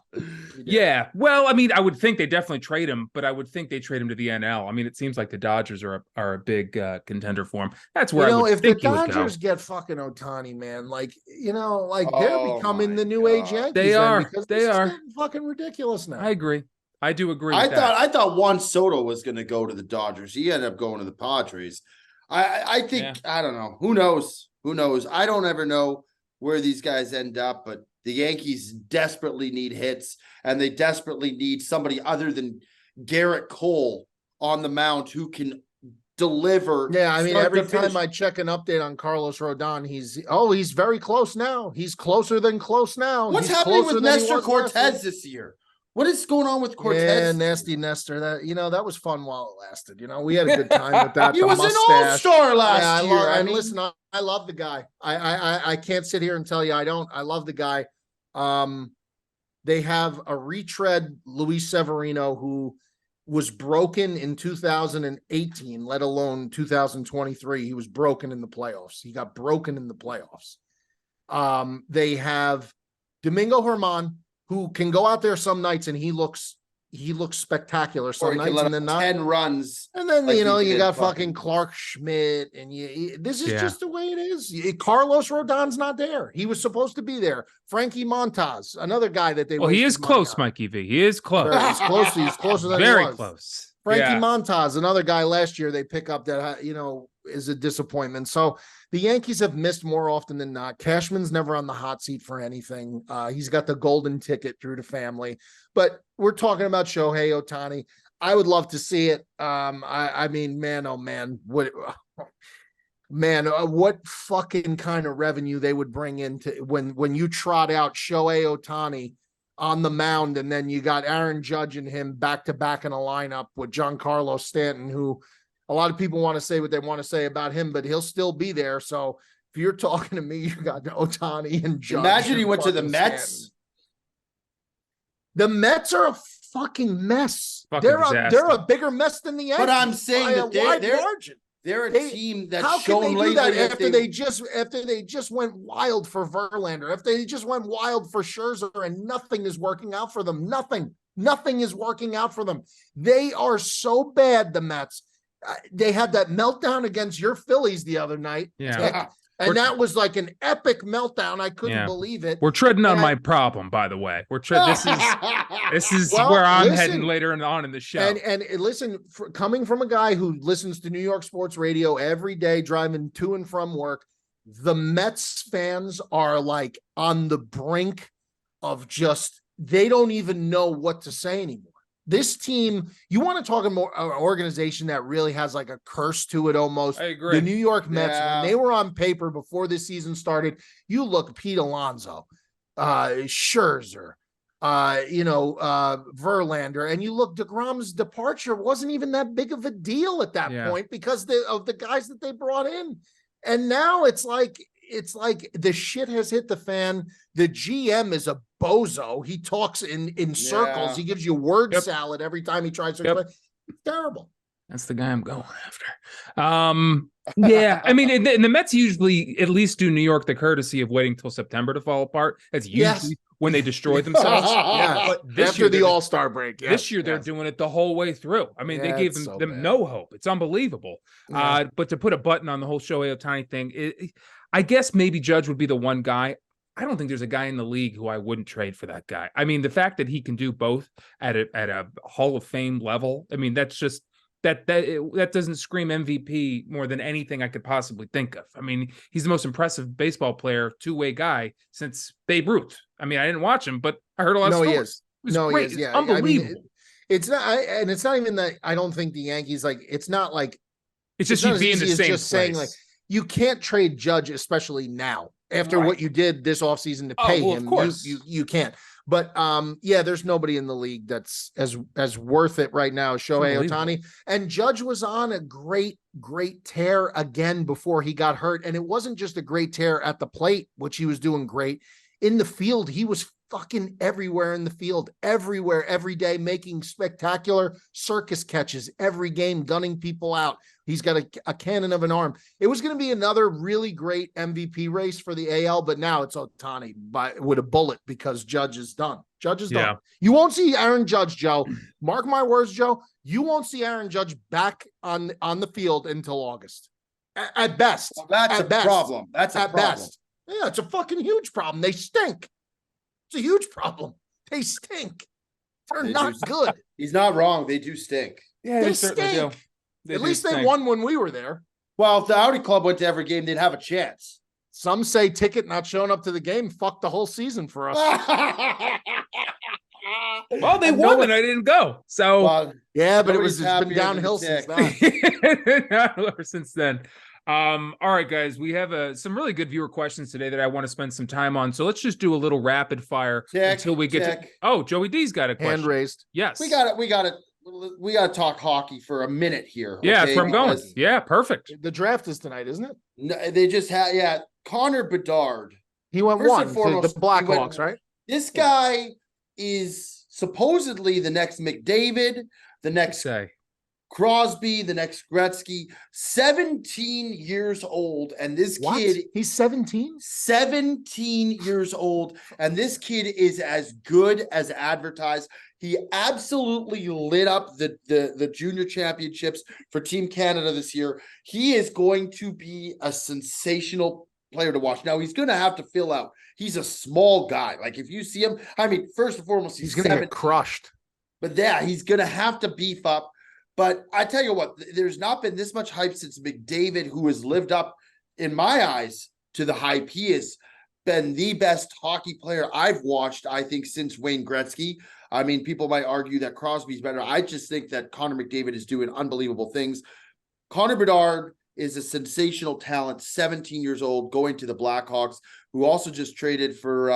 Yeah. Well, I mean, I would think they definitely trade him, but I would think they trade him to the NL. I mean, it seems like the Dodgers are a big contender for him. That's where I would think he would go. If the Dodgers get fucking Ohtani, man, they're becoming the new age Yankees. They are. They are fucking ridiculous now. I agree. I do agree. I thought Juan Soto was going to go to the Dodgers. He ended up going to the Padres. I think I don't know. Who knows? I don't ever know where these guys end up, but the Yankees desperately need hits, and they desperately need somebody other than Garrett Cole on the mound who can deliver. Yeah, I mean, every time I check an update on Carlos Rodon, he's very close now. He's closer than close now. What's happening with Nestor Cortez this year? What is going on with Cortez? Yeah, nasty Nestor. That was fun while it lasted. We had a good time with that. He was an all-star last year. Listen, I love the guy. I can't sit here and tell you I don't. I love the guy. They have a retread Luis Severino who was broken in 2018, let alone 2023. He was broken in the playoffs. He got broken in the playoffs. They have Domingo Germán, who can go out there some nights and he looks spectacular some nights, and then 10 runs. And then you got fucking Clark Schmidt, and this is just the way it is. Carlos Rodon's not there. He was supposed to be there. Frankie Montas, another guy that they. Well, he is close, Mikey V. He is close. He's close. He's closer than very he was. Close. Frankie Montas, another guy last year they pick up that is a disappointment. So the Yankees have missed more often than not. Cashman's never on the hot seat for anything. He's got the golden ticket through the family. But we're talking about Shohei Ohtani. I would love to see it. I mean, man, oh man, what fucking kind of revenue they would bring into when you trot out Shohei Ohtani on the mound, and then you got Aaron Judge and him back to back in a lineup with Giancarlo Stanton, who a lot of people want to say what they want to say about him, but he'll still be there. So if you're talking to me, you got Ohtani and Judge. Imagine he went to the Mets. Stanton. The Mets are a fucking mess. They're a bigger mess than the Yankees. But I'm saying that they're a team that's shown lately after they just went wild for Verlander, after they just went wild for Scherzer, and nothing is working out for them. Nothing is working out for them. They are so bad, the Mets. They had that meltdown against your Phillies the other night. Yeah. And that was like an epic meltdown. I couldn't believe it. We're treading on my problem, by the way. This is where I'm heading later on in the show. And listen, coming from a guy who listens to New York sports radio every day, driving to and from work, the Mets fans are like on the brink of they don't even know what to say anymore. This team, you want to talk about an organization that really has like a curse to it almost. I agree. The New York Mets, when they were on paper before this season started, you look Pete Alonso, Scherzer, Verlander, and you look DeGrom's departure wasn't even that big of a deal at that point because of the guys that they brought in. And now it's like the shit has hit the fan. The GM is a bozo. He talks in circles. He gives you word salad every time he tries to explain. It's terrible. That's the guy I'm going after. Yeah, I mean, and the Mets usually at least do New York the courtesy of waiting till September to fall apart. That's usually when they destroy themselves. But after the All-Star break. This year they're doing it the whole way through. I mean, they gave them no hope. It's unbelievable. But to put a button on the whole Shohei Ohtani thing, I guess maybe Judge would be the one guy. I don't think there's a guy in the league who I wouldn't trade for that guy. I mean, the fact that he can do both at a Hall of Fame level, I mean, that's just that doesn't scream MVP more than anything I could possibly think of. I mean, he's the most impressive baseball player, two-way guy since Babe Ruth. I mean, I didn't watch him, but I heard a lot of stories. He is. It was great. He is. Yeah, unbelievable. I mean, it's not, and it's not even that. I don't think the Yankees it's not like it's just you being the same place. Saying like you can't trade Judge, especially now after what you did this offseason to pay him. Of course. You can't. But there's nobody in the league that's as worth it right now as Shohei Ohtani. And Judge was on a great tear again before he got hurt. And it wasn't just a great tear at the plate, which he was doing great. In the field, he was fucking everywhere in the field, everywhere, every day, making spectacular circus catches every game, gunning people out. He's got a cannon of an arm. It was going to be another really great MVP race for the AL, but now it's Ohtani with a bullet because Judge is done. Judge is done. You won't see Aaron Judge, Joe. Mark my words, Joe. You won't see Aaron Judge back on the field until August. At best. Well, that's a problem. That's a problem. Best. Yeah, it's a fucking huge problem. They stink. It's a huge problem. They stink. They're not good. He's not wrong. They do stink. Yeah, they stink. At least they won when we were there. Well, if the Audi Club went to every game, they'd have a chance. Some say ticket not showing up to the game fucked the whole season for us. Well, they won and I didn't go. So well, but it's been downhill since then. Ever since then. All right, guys, we have some really good viewer questions today that I want to spend some time on. So let's just do a little rapid fire until we get to. Oh, Joey D's got a question. Hand raised. Yes, we got to talk hockey for a minute here. Yeah, that's where I'm going. Yeah, perfect. The draft is tonight, isn't it? No, they just had Connor Bedard. He went one to the Blackhawks, right? This guy is supposedly the next McDavid, the next Crosby, the next Gretzky, 17 years old. And this kid, he's 17? 17 years old. And this kid is as good as advertised. He absolutely lit up the junior championships for Team Canada this year. He is going to be a sensational player to watch. Now he's going to have to fill out. He's a small guy. Like if you see him, I mean, first and foremost, he's going to get crushed. But he's going to have to beef up. But I tell you what, there's not been this much hype since McDavid, who has lived up, in my eyes, to the hype. He has been the best hockey player I've watched, I think, since Wayne Gretzky. I mean, people might argue that Crosby's better. I just think that Connor McDavid is doing unbelievable things. Connor Bedard is a sensational talent, 17 years old, going to the Blackhawks, who also just traded for,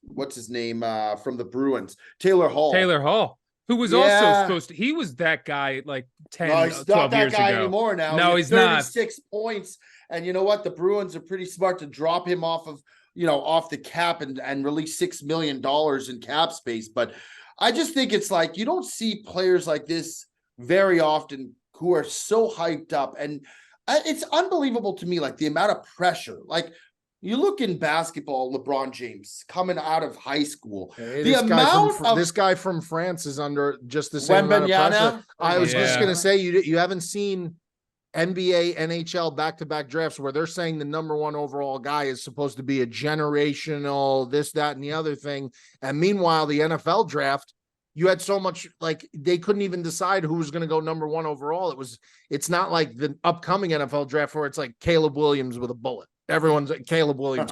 what's his name, from the Bruins, Taylor Hall. Who was also supposed to, he was that guy like 10, 12 years ago. He's not that guy anymore now. No, he's not. 36 points. And you know what? The Bruins are pretty smart to drop him off the cap and release $6 million in cap space. But I just think it's like, you don't see players like this very often who are so hyped up. And it's unbelievable to me, like the amount of pressure. Like, you look in basketball, LeBron James coming out of high school. Hey, this guy from France is under just the same amount of pressure. I was just going to say, you haven't seen NBA, NHL back-to-back drafts where they're saying the number one overall guy is supposed to be a generational this, that, and the other thing. And meanwhile, the NFL draft, you had so much, like they couldn't even decide who was going to go number one overall. It's not like the upcoming NFL draft where it's like Caleb Williams with a bullet. Everyone's like Caleb Williams.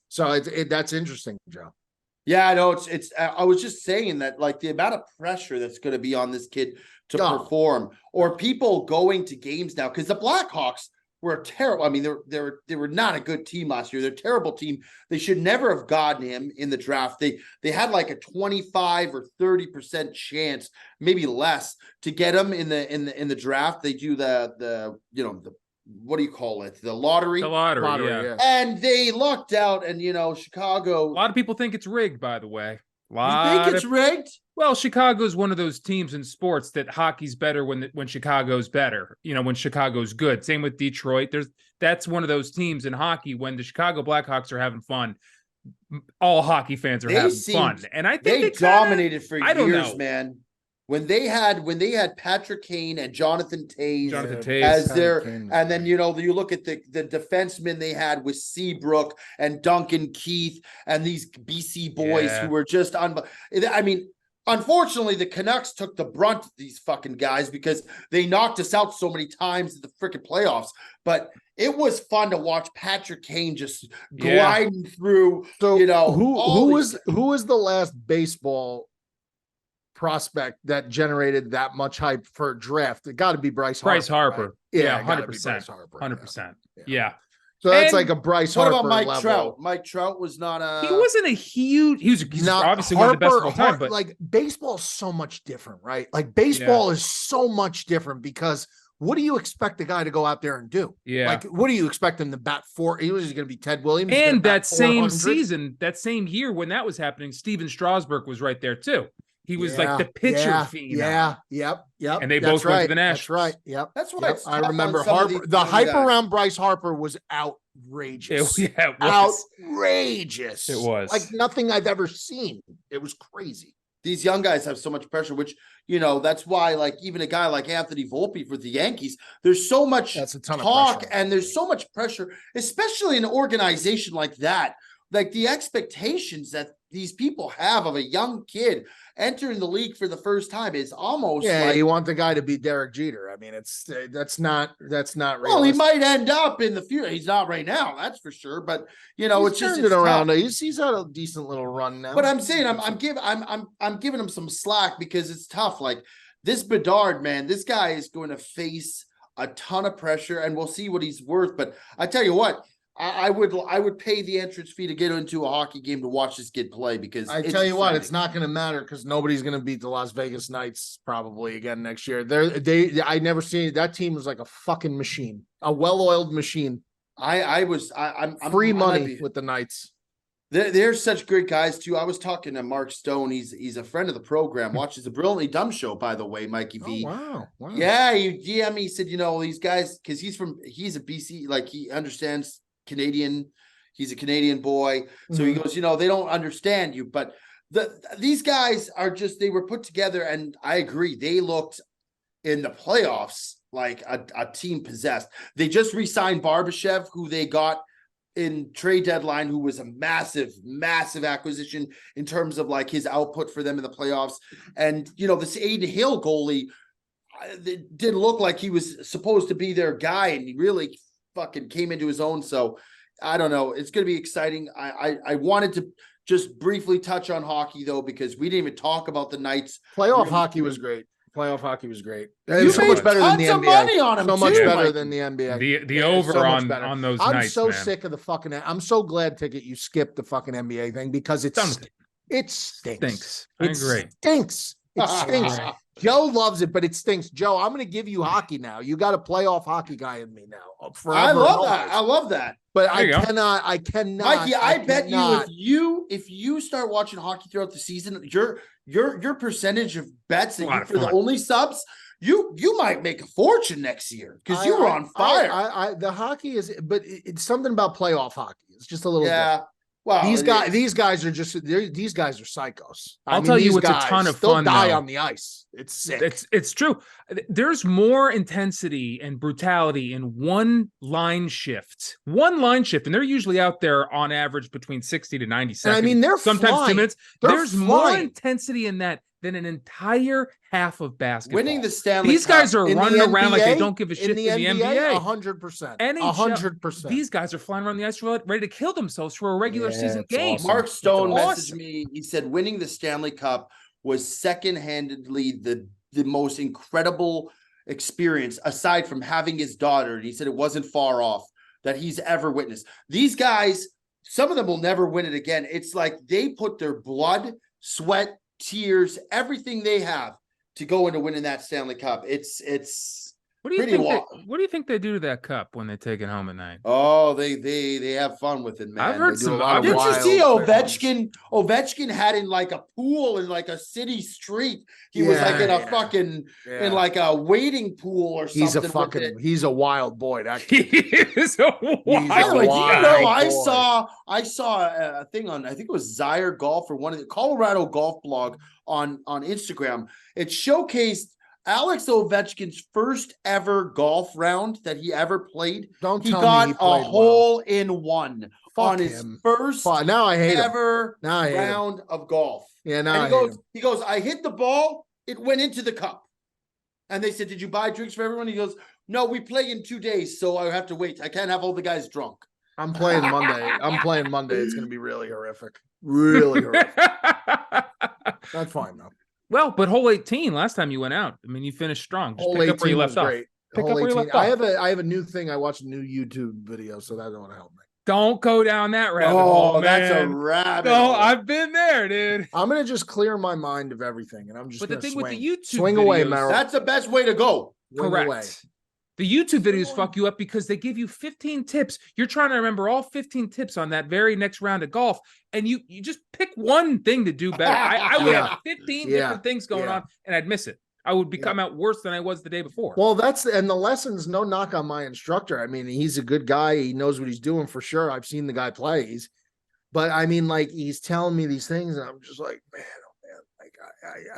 So that's interesting, Joe. Yeah, I know it's I was just saying that, like, the amount of pressure that's going to be on this kid to perform, or people going to games now, because the Blackhawks were terrible. I mean, they were not a good team last year. They're a terrible team. They should never have gotten him in the draft. They had like a 25 or 30% chance, maybe less, to get him in the draft. They do the what do you call it? The lottery. The lottery, yeah. And they lucked out, and Chicago. A lot of people think it's rigged, by the way. You think it's rigged? Well, Chicago's one of those teams in sports that hockey's better when Chicago's better. When Chicago's good. Same with Detroit. That's one of those teams in hockey when the Chicago Blackhawks are having fun. All hockey fans are having fun, and I think they dominated for years, man. when they had Patrick Kane and Jonathan Taze Jonathan Taze. as Patrick their, Kane was and then great. you look at the defensemen they had with Seabrook and Duncan Keith and these BC boys Yeah. who were just I mean, unfortunately, the Canucks took the brunt of these fucking guys because they knocked us out so many times in the freaking playoffs. But it was fun to watch Patrick Kane just gliding through. So all who these- was the last baseball prospect that generated that much hype for a draft? It got to be Bryce Harper. right? Yeah, it gotta be 100%. Bryce Harper. 100%. Yeah. Yeah. So that's And like a Bryce What Harper about Mike level. Trout? Mike Trout was not a. He wasn't a huge. He's Not obviously one of the best of all time, but like baseball is so much different, right? Like baseball is so much different because what do you expect the guy to go out there and do? yeah. Like, what do you expect him to bat for? He was going to be Ted Williams. He's gonna And bat that same 400. season, that same year when that was happening, Steven Strasburg was right there too. He was like the Yeah, pitcher yeah, phenom. Yeah, yep. And they That's both went to right. the That's Nationals. right. Yep. That's why Yep. it's I tough on remember some of Harper. these The young hype guys. around Bryce Harper was outrageous. It was. Outrageous. It was. like nothing I've ever seen. It was crazy. These young guys have so much pressure, which that's why, like, even a guy like Anthony Volpe for the Yankees, there's so much That's a ton of talk pressure. and there's so much pressure, especially in an organization like that. Like the expectations that these people have of a young kid entering the league for the first time is almost Yeah, like, you want the guy to be Derek Jeter. I mean, that's not realistic. well, he might end up in the future. He's not right now, that's for sure. But He's it's just turned it's it around. tough. He's had a decent little run now. But I'm saying I'm giving him some slack because it's tough. Like this Bedard, man, this guy is going to face a ton of pressure, and we'll see what he's worth. But I tell you what, I would pay the entrance fee to get into a hockey game to watch this kid play because I tell you what, it's not going to matter because nobody's going to beat the Las Vegas Knights probably again next year. I never seen that team was like a fucking machine, a well-oiled machine. I'm Free I might money be- with the Knights. They're such great guys too. I was talking to Mark Stone. He's a friend of the program. Watches the Brilliantly Dumb Show, by the way, Mikey V. Oh, wow. Yeah, he GM. He said, these guys, because he's a BC, like he understands Canadian. He's a Canadian boy, so he goes, they don't understand you, but these guys are they were put together, and I agree. They looked in the playoffs like a team possessed. They just re-signed Barbashev, who they got in trade deadline, who was a massive acquisition in terms of like his output for them in the playoffs. And this Aiden Hill goalie, it didn't look like he was supposed to be their guy, and he really fucking came into his own. So I don't know. It's going to be exciting. I wanted to just briefly touch on hockey though, because we didn't even talk about the Knights. Playoff hockey was great. Playoff hockey was great. You It's so made much better than the tons of NBA. money on him So much too, better Mikey. than the NBA. The It's over so much on better. those I'm nights, so man. sick of the fucking. I'm so glad, Ticket, you skipped the fucking NBA thing because Done with it. it stinks. Stinks. I It agree. stinks. It stinks. Joe loves it, but it stinks. Joe, I'm going to give you hockey now. You got a playoff hockey guy in me now. I love that. I love that. But There you go. I cannot. Mikey, I bet cannot. you if you start watching hockey throughout the season, your percentage of bets that A lot you of for the fun. only subs, you might make a fortune next year because you were on fire. The hockey is, but it's something about playoff hockey. It's just a little different. Yeah. Well, These it guys, is. these guys are these guys are psychos. I'll tell you these what's a ton of they'll fun, die though. on the ice. It's sick. It's true. There's more intensity and brutality in one line shift, and they're usually out there on average between 60 to 90 and seconds. I mean, they're sometimes flying. 2 minutes. They're There's more flying. intensity in that than an entire half of basketball. winning the Stanley These Cup. guys are In the running around like they NBA, don't give a shit in the NBA. 100%. NHL, 100%. These guys are flying around the ice ready to kill themselves for a regular Yeah, season it's game. awesome. Mark Stone It's messaged awesome. me. He said winning the Stanley Cup was second-handedly the most incredible experience, aside from having his daughter. And he said it wasn't far off that he's ever witnessed. These guys, some of them will never win it again. It's like they put their blood, sweat, tears, everything they have to go into winning that Stanley Cup. It's What do you pretty think? wild. What do you think they do to that cup when they take it home at night? Oh, they have fun with it, man. I've heard They do some- a lot of Did you wild see Ovechkin? Ovechkin had in like a pool in like a city street. He was like in a fucking Yeah. in like a waiting pool or something. He's a with fucking it. he's a wild boy. That He kid. is a By the wild way, do you wild know boy. I saw a thing on, I think it was Zaire Golf or one of the Colorado Golf blog on Instagram. It showcased Alex Ovechkin's first ever golf round that he ever played. Don't He tell got me he a played hole in one Fuck on his him. first Now I hate him. ever Now I hate him. round of golf. Yeah, now And I he hate goes, him. he goes, I hit the ball, it went into the cup. And they said, did you buy drinks for everyone? He goes, no, we play in 2 days, so I have to wait. I can't have all the guys drunk. I'm playing Monday. It's going to be really horrific. Really horrific. That's fine though. Well, but hole 18 last time you went out. I mean, you finished strong. Just Hole pick up where 18 you was left off. great. Pick Hole up where you 18. left off. I have a new thing. I watched a new YouTube video, so that don't help me. Don't go down that rabbit hole, man. That's a rabbit No, hole. I've been there, dude. I'm gonna just clear my mind of everything, and I'm just. But the gonna thing swing. with the YouTube swing away, videos- Merrill. That's the best way to go. Swing Correct. away. The YouTube videos fuck you up because they give you 15 tips. You're trying to remember all 15 tips on that very next round of golf, and you just pick one thing to do better. I would have 15 different things going on, and I'd miss it. I would become out worse than I was the day before. Well, and the lessons, no knock on my instructor. I mean, he's a good guy. He knows what he's doing for sure. I've seen the guy play. But I mean, like, he's telling me these things, and I'm just like, man, oh man, like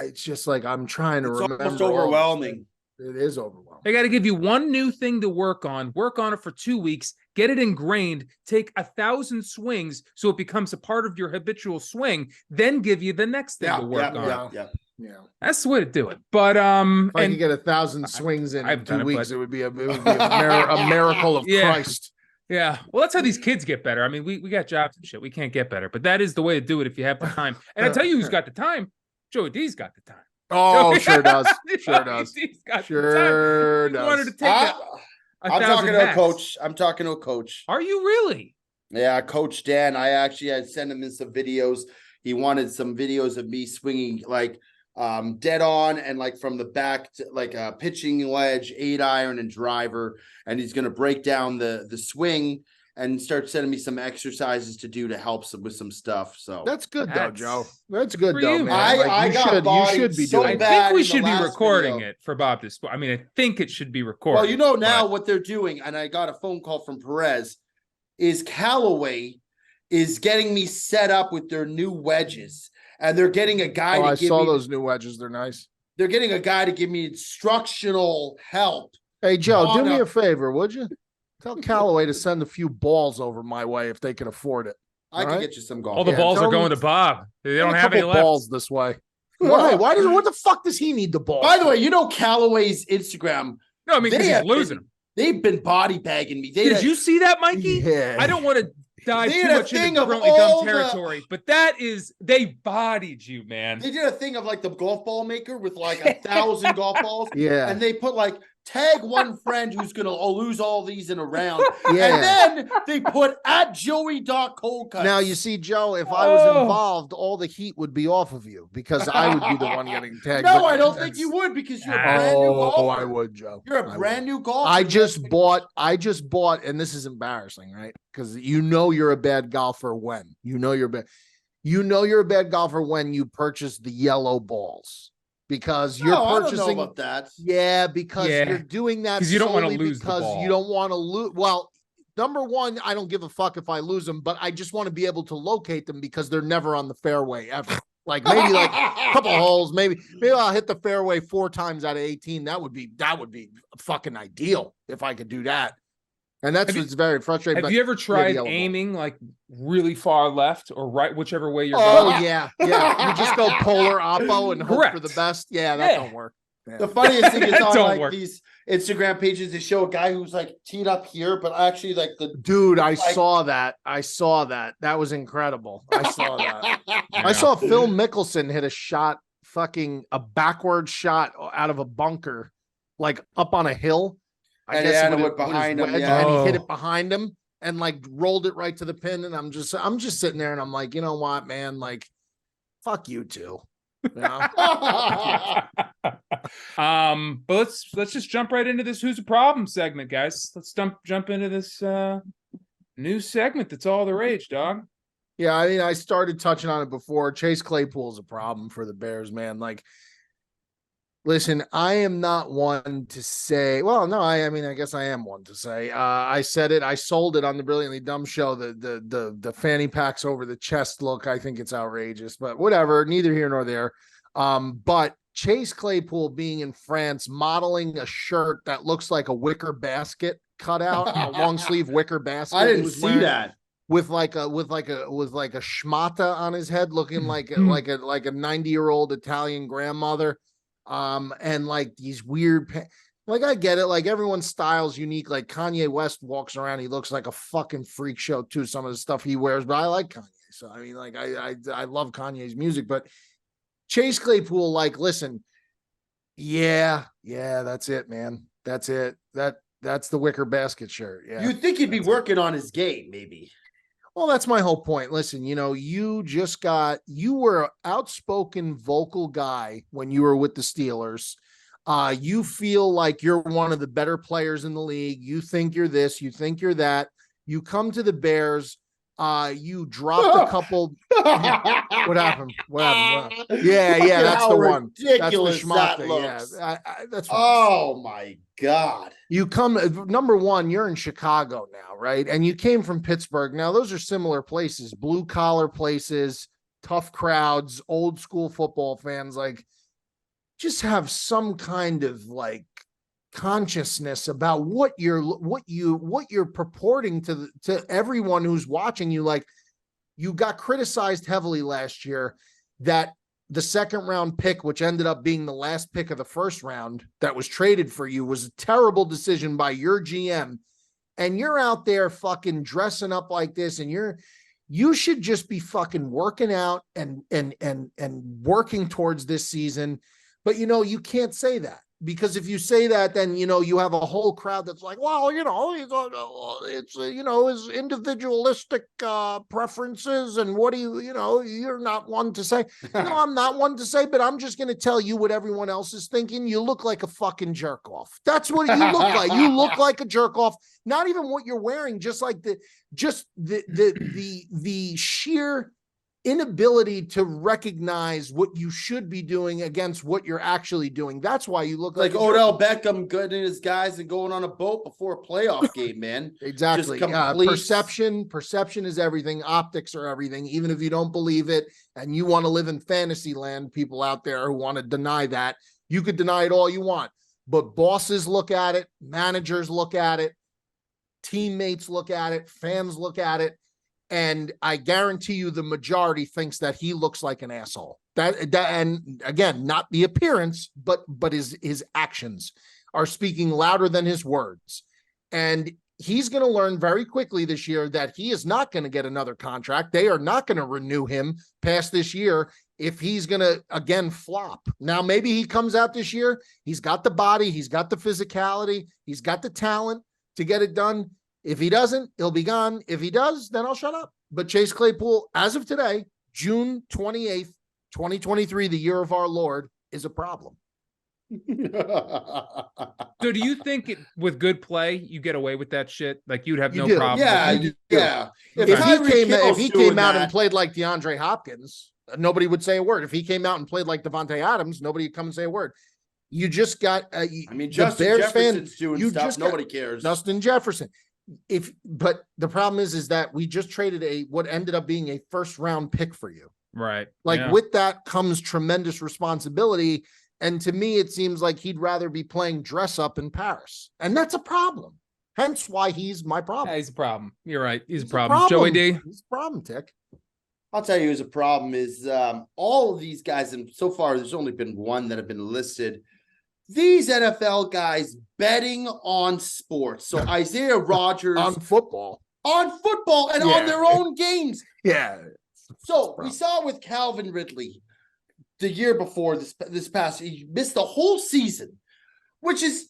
it's just like I'm trying to remember. It's almost overwhelming. It is overwhelming. They got to give you one new thing to work on it for 2 weeks, get it ingrained, take 1,000 swings so it becomes a part of your habitual swing, then give you the next thing to work on. Yeah. That's the way to do it. But if I could get 1,000 swings in 2 weeks, it would be a miracle of Christ. Yeah. Well, that's how these kids get better. I mean, we got jobs and shit. We can't get better, but that is the way to do it if you have the time. And I tell you who's got the time. Joey D's got the time. Oh, sure does. Sure does. Sure does. Wanted to take I'm talking to a coach. I'm talking to a coach. Are you really? Yeah, Coach Dan. I actually had sent him in some videos. He wanted some videos of me swinging like dead on and like from the back to like a pitching wedge, 8-iron and driver. And he's going to break down the swing and start sending me some exercises to do to help with some stuff. So that's good though, Joe. That's good though, man. I you should be so doing. I think we should be recording it for Bob to sport. I mean, I think it should be recorded. Well, you know now what they're doing, and I got a phone call from Perez, is Callaway is getting me set up with their new wedges, and they're getting a guy to give me. I saw those new wedges. They're nice. They're getting a guy to give me instructional help. Hey, Joe, do me a favor, would you? Tell Callaway to send a few balls over my way if they can afford it. I can get you some golf. All the balls are going to Bob. They don't have any left. Balls this way. Why? What the fuck does he need the ball? By the way, you know Callaway's Instagram. No, I mean, because he's losing them. They've been body bagging me. Did you see that, Mikey? Yeah. I don't want to dive too much into currently dumb territory, but they bodied you, man. They did a thing of like the golf ball maker with like 1,000 golf balls. Yeah. And they put like tag one friend who's going to lose all these in a round. Yeah. And then they put at Joey.coldcuts. Now, you see, Joe, if I was involved, all the heat would be off of you because I would be the one getting tagged. No, I don't think you would because you're a brand new golfer. Oh, I would, Joe. You're a brand new golfer. I just bought, and this is embarrassing, right? Because you know you're a bad golfer when you're a bad golfer when you purchase the yellow balls. Because you're purchasing. I don't know about that. Yeah, because you're doing that because you don't want to lose the ball. You don't want to lose. Well, number one, I don't give a fuck if I lose them, but I just want to be able to locate them because they're never on the fairway ever. Like maybe like a couple holes, maybe I'll hit the fairway 4 times out of 18. That would be fucking ideal if I could do that. And that's what's very frustrating. Have you ever tried aiming like really far left or right, whichever way you're going? Oh, yeah. You just go polar oppo and hope for the best. Yeah, that don't work. Yeah. The funniest thing is on like these Instagram pages, they show a guy who's like teed up here, but actually like dude, I saw that. That was incredible. I saw that. I saw Phil Mickelson hit a backward shot out of a bunker, like up on a hill. I guess it went behind him, and he hit it behind him and like rolled it right to the pin. And I'm just sitting there and I'm like, you know what, man, like, fuck you too. You know? But let's just jump right into this Who's a Problem segment, guys. Let's jump into this new segment that's all the rage, dog. Yeah, I mean, I started touching on it before. Chase Claypool's a problem for the Bears, man. Like, listen, I am not one to say, well, no, I mean, I guess I am one to say. I said it, I sold it on the Brilliantly Dumb show, the fanny packs over the chest look. I think it's outrageous, but whatever, neither here nor there. But Chase Claypool being in France, modeling a shirt that looks like a wicker basket cutout, a long sleeve wicker basket. I he didn't was see wearing, that. with like a schmata on his head, looking like a 90-year-old Italian grandmother. And like these weird, like I get it, like everyone's style's unique. Like Kanye West walks around, he looks like a fucking freak show too. Some of the stuff he wears, but I like Kanye. So I mean, like I love Kanye's music, but Chase Claypool, like, listen, yeah, that's it, man. That's it. That's the wicker basket shirt. Yeah. You think he'd be working on his game, maybe? Well, that's my whole point. Listen, you were an outspoken vocal guy when you were with the Steelers. You feel like you're one of the better players in the league. You think you're this, you think you're that. You come to the Bears. You dropped a couple. What happened? Yeah, that's the one. Ridiculous that's the that schmata. looks. Yeah, that's. Oh my God. You come, number one, you're in Chicago now, right? And you came from Pittsburgh. Now, those are similar places, blue collar places, tough crowds, old school football fans. Like, just have some kind of like consciousness about what you're purporting to everyone who's watching you. Like, you got criticized heavily last year that the second round pick, which ended up being the last pick of the first round that was traded for you, was a terrible decision by your GM. And you're out there fucking dressing up like this, and you should just be fucking working out and working towards this season. But you can't say that, because if you say that, then you have a whole crowd that's like, well, it's his individualistic preferences, and what do you're not one to say. I'm not one to say, but I'm just going to tell you what everyone else is thinking. You look like a fucking jerk off. That's what you look like. You look like a jerk off. Not even what you're wearing, just like the sheer inability to recognize what you should be doing against what you're actually doing. That's why you look like Odell Beckham getting his guys and going on a boat before a playoff game, man. Exactly. Perception is everything. Optics are everything. Even if you don't believe it and you want to live in fantasy land, people out there who want to deny that, you could deny it all you want. But bosses look at it, managers look at it, teammates look at it, fans look at it. And I guarantee you the majority thinks that he looks like an asshole. That and again, not the appearance, but his actions are speaking louder than his words. And he's going to learn very quickly this year that he is not going to get another contract. They are not going to renew him past this year if he's going to, again, flop. Now, maybe he comes out this year. He's got the body. He's got the physicality. He's got the talent to get it done. If he doesn't, he'll be gone. If he does, then I'll shut up. But Chase Claypool, as of today, June 28th, 2023, the year of our Lord, is a problem. So do you think with good play, you get away with that shit? Like, you'd have no problem? Yeah. If he came out and played like DeAndre Hopkins, nobody would say a word. If he came out and played like Devontae Adams, nobody would come and say a word. You just got, Justin Jefferson's doing stuff. Nobody cares. Justin Jefferson. But the problem is that we just traded what ended up being a first round pick for you. Right. Like, with that comes tremendous responsibility. And to me, it seems like he'd rather be playing dress up in Paris. And that's a problem. Hence why he's my problem. Yeah, he's a problem. You're right. He's a problem. Joey D. He's a problem, Tick. I'll tell you who's a problem is all of these guys, and so far there's only been one that have been listed. These NFL guys betting on sports. So Isaiah Rodgers on football and on their own games. Yeah. So we saw it with Calvin Ridley the year before this past. He missed the whole season, which is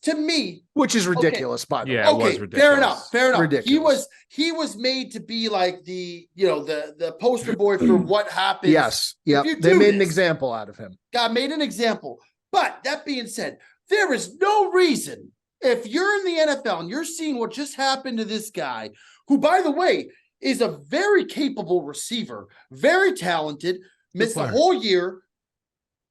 ridiculous. By the way, it was ridiculous. Fair enough. Ridiculous. He was made to be like the poster boy for what happens. Yes. Yeah. They made an example out of him. God made an example. But that being said, there is no reason, if you're in the NFL and you're seeing what just happened to this guy, who, by the way, is a very capable receiver, very talented, missed the whole year.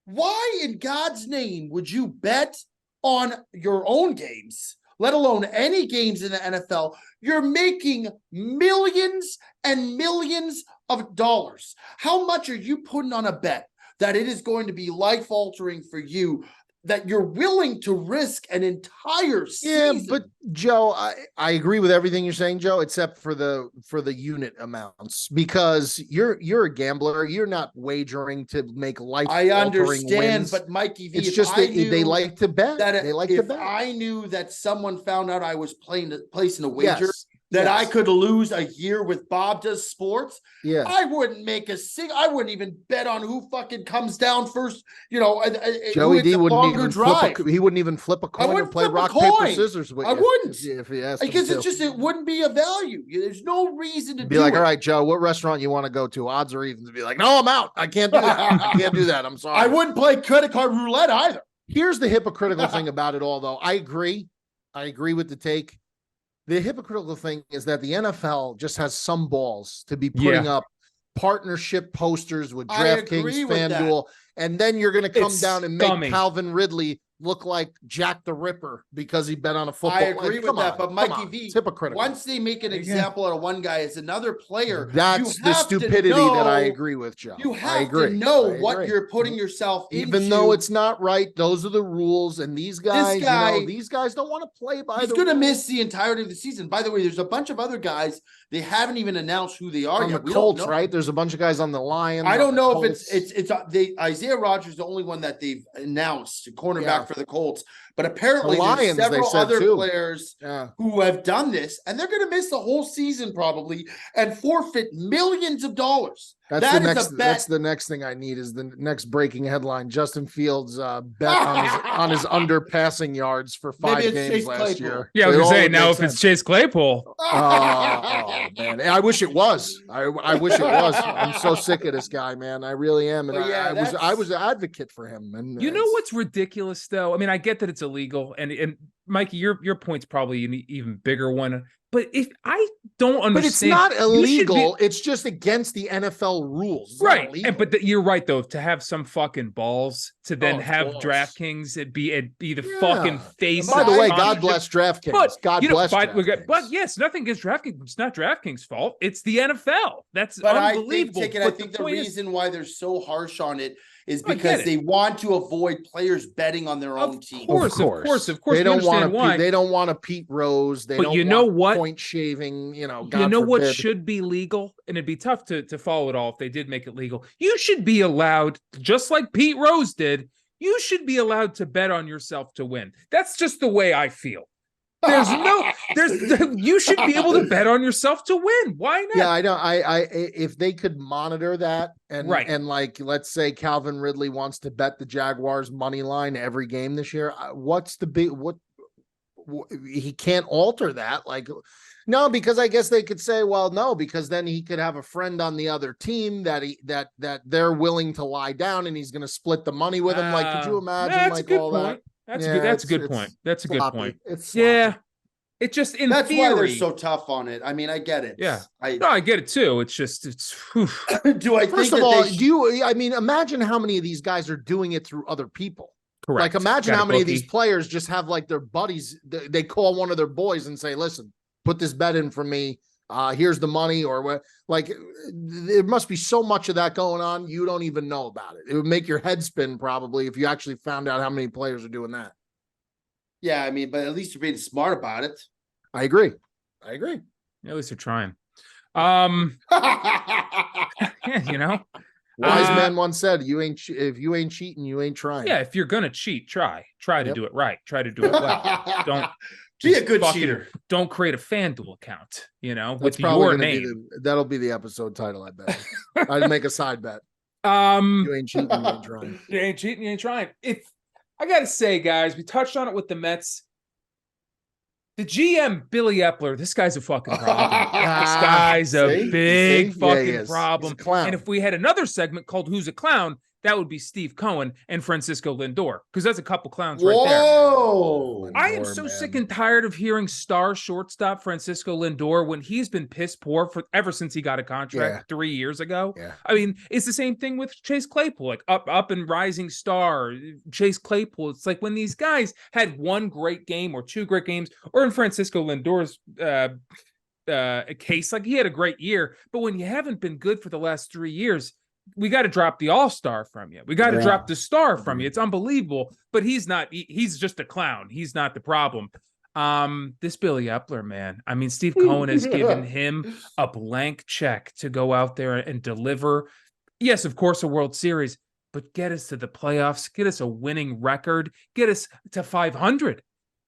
Why in God's name would you bet on your own games, let alone any games in the NFL? You're making millions and millions of dollars. How much are you putting on a bet that it is going to be life altering for you, that you're willing to risk an entire season. Yeah, but Joe, I agree with everything you're saying, Joe, except for the unit amounts, because you're a gambler. You're not wagering to make life. I understand, wins. but Mikey V, it's just they like to bet. They like to bet. I knew that someone found out I was placing a wager, Yes. that I could lose a year with Bob Does Sports. Yeah, I wouldn't make I wouldn't even bet on who fucking comes down first. Joey D wouldn't even flip he wouldn't even flip a coin or play rock, paper, scissors with you. I wouldn't. If he asked because it wouldn't be a value. There's no reason to be like, all right, Joe, what restaurant you want to go to? Odds or evens? Be like, no, I'm out. I can't do that. I can't do that. I'm sorry. I wouldn't play credit card roulette either. Here's the hypocritical thing about it all, though. I agree with the take. The hypocritical thing is that the NFL just has some balls to be putting up partnership posters with DraftKings, FanDuel, and then you're going to come down and make Calvin Ridley look like Jack the Ripper because he bet on a football. I agree with that, but Mikey V, it's hypocritical. Once they make an example out of one guy as another player, that's the stupidity that I agree with, Joe. You have to know what you're putting yourself into. Even though it's not right, those are the rules, and these guys, these guys don't want to play by the rules. He's going to miss the entirety of the season. By the way, there's a bunch of other guys. They haven't even announced who they are on yet. The Colts, right? There's a bunch of guys on the Lions. I don't know if it's Isaiah Rodgers is the only one that they've announced, cornerback for the Colts. But apparently there's several other players who have done this, and they're going to miss the whole season probably and forfeit millions of dollars. That's the next thing I need is the next breaking headline. Justin Fields bet on his under passing yards for 5 games last year. Yeah, I was going to say, now if it's Chase Claypool. Oh, man. I wish it was. I wish it was. I'm so sick of this guy, man. I really am. And I was an advocate for him. And you know what's ridiculous, though? I mean, I get that it's illegal. And Mikey, your point's probably an even bigger one. But if I don't understand, but it's not illegal. It's just against the NFL rules, right? But you're right though. To have some fucking balls to then have DraftKings, it'd be the fucking face. By the way, God bless DraftKings. But God bless. But yes, nothing against DraftKings. It's not DraftKings' fault. It's the NFL. That's unbelievable. I think the reason why they're so harsh on it is because they want to avoid players betting on their own team. Of course. They don't want to Pete Rose. They don't want point shaving, God what should be legal? And it'd be tough to follow it all if they did make it legal. You should be allowed, just like Pete Rose did, you should be allowed to bet on yourself to win. That's just the way I feel. You should be able to bet on yourself to win. Why not? Yeah, I know. If they could monitor that and like, let's say Calvin Ridley wants to bet the Jaguars money line every game this year. He can't alter that. Like, no, because I guess they could say, well, no, because then he could have a friend on the other team that they're willing to lie down and he's going to split the money with him. Like, could you imagine that? That's a good point. That's a good point. It's It just in that's theory, why they're so tough on it. I mean, I get it. Yeah, I get it too. It's just Do I first think of all, imagine how many of these guys are doing it through other people? Correct. Like, imagine how many of these players just have like their buddies. They call one of their boys and say, "Listen, put this bet in for me. Here's the money," or what? Like, there must be so much of that going on. You don't even know about it. It would make your head spin probably if you actually found out how many players are doing that. Yeah, I mean, but at least you're being smart about it. I agree. At least they're trying. Wise man once said, if you ain't cheating, you ain't trying. Yeah, if you're gonna cheat, try to do it right. Try to do it well. Don't be a good cheater. Don't create a FanDuel account, That's with your name. That'll be the episode title, I bet. I'd make a side bet. You ain't cheating, you ain't trying. You ain't cheating, you ain't trying. I gotta say, guys, we touched on it with the Mets. The GM, Billy Epler, this guy's a fucking problem. This guy's a big fucking problem. And if we had another segment called Who's a Clown, that would be Steve Cohen and Francisco Lindor, because that's a couple clowns right there. Whoa! I am so sick and tired of hearing star shortstop Francisco Lindor when he's been piss poor ever since he got a contract 3 years ago. Yeah. I mean, it's the same thing with Chase Claypool, like up and rising star Chase Claypool. It's like when these guys had one great game or two great games, or in Francisco Lindor's case, like he had a great year, but when you haven't been good for the last 3 years, we got to drop the all-star from you. We got to drop the star from you. It's unbelievable, but he's not, he's just a clown. He's not the problem. This Billy Epler, man. I mean, Steve Cohen has given him a blank check to go out there and deliver. Yes, of course, a World Series, but get us to the playoffs, get us a winning record, get us to 500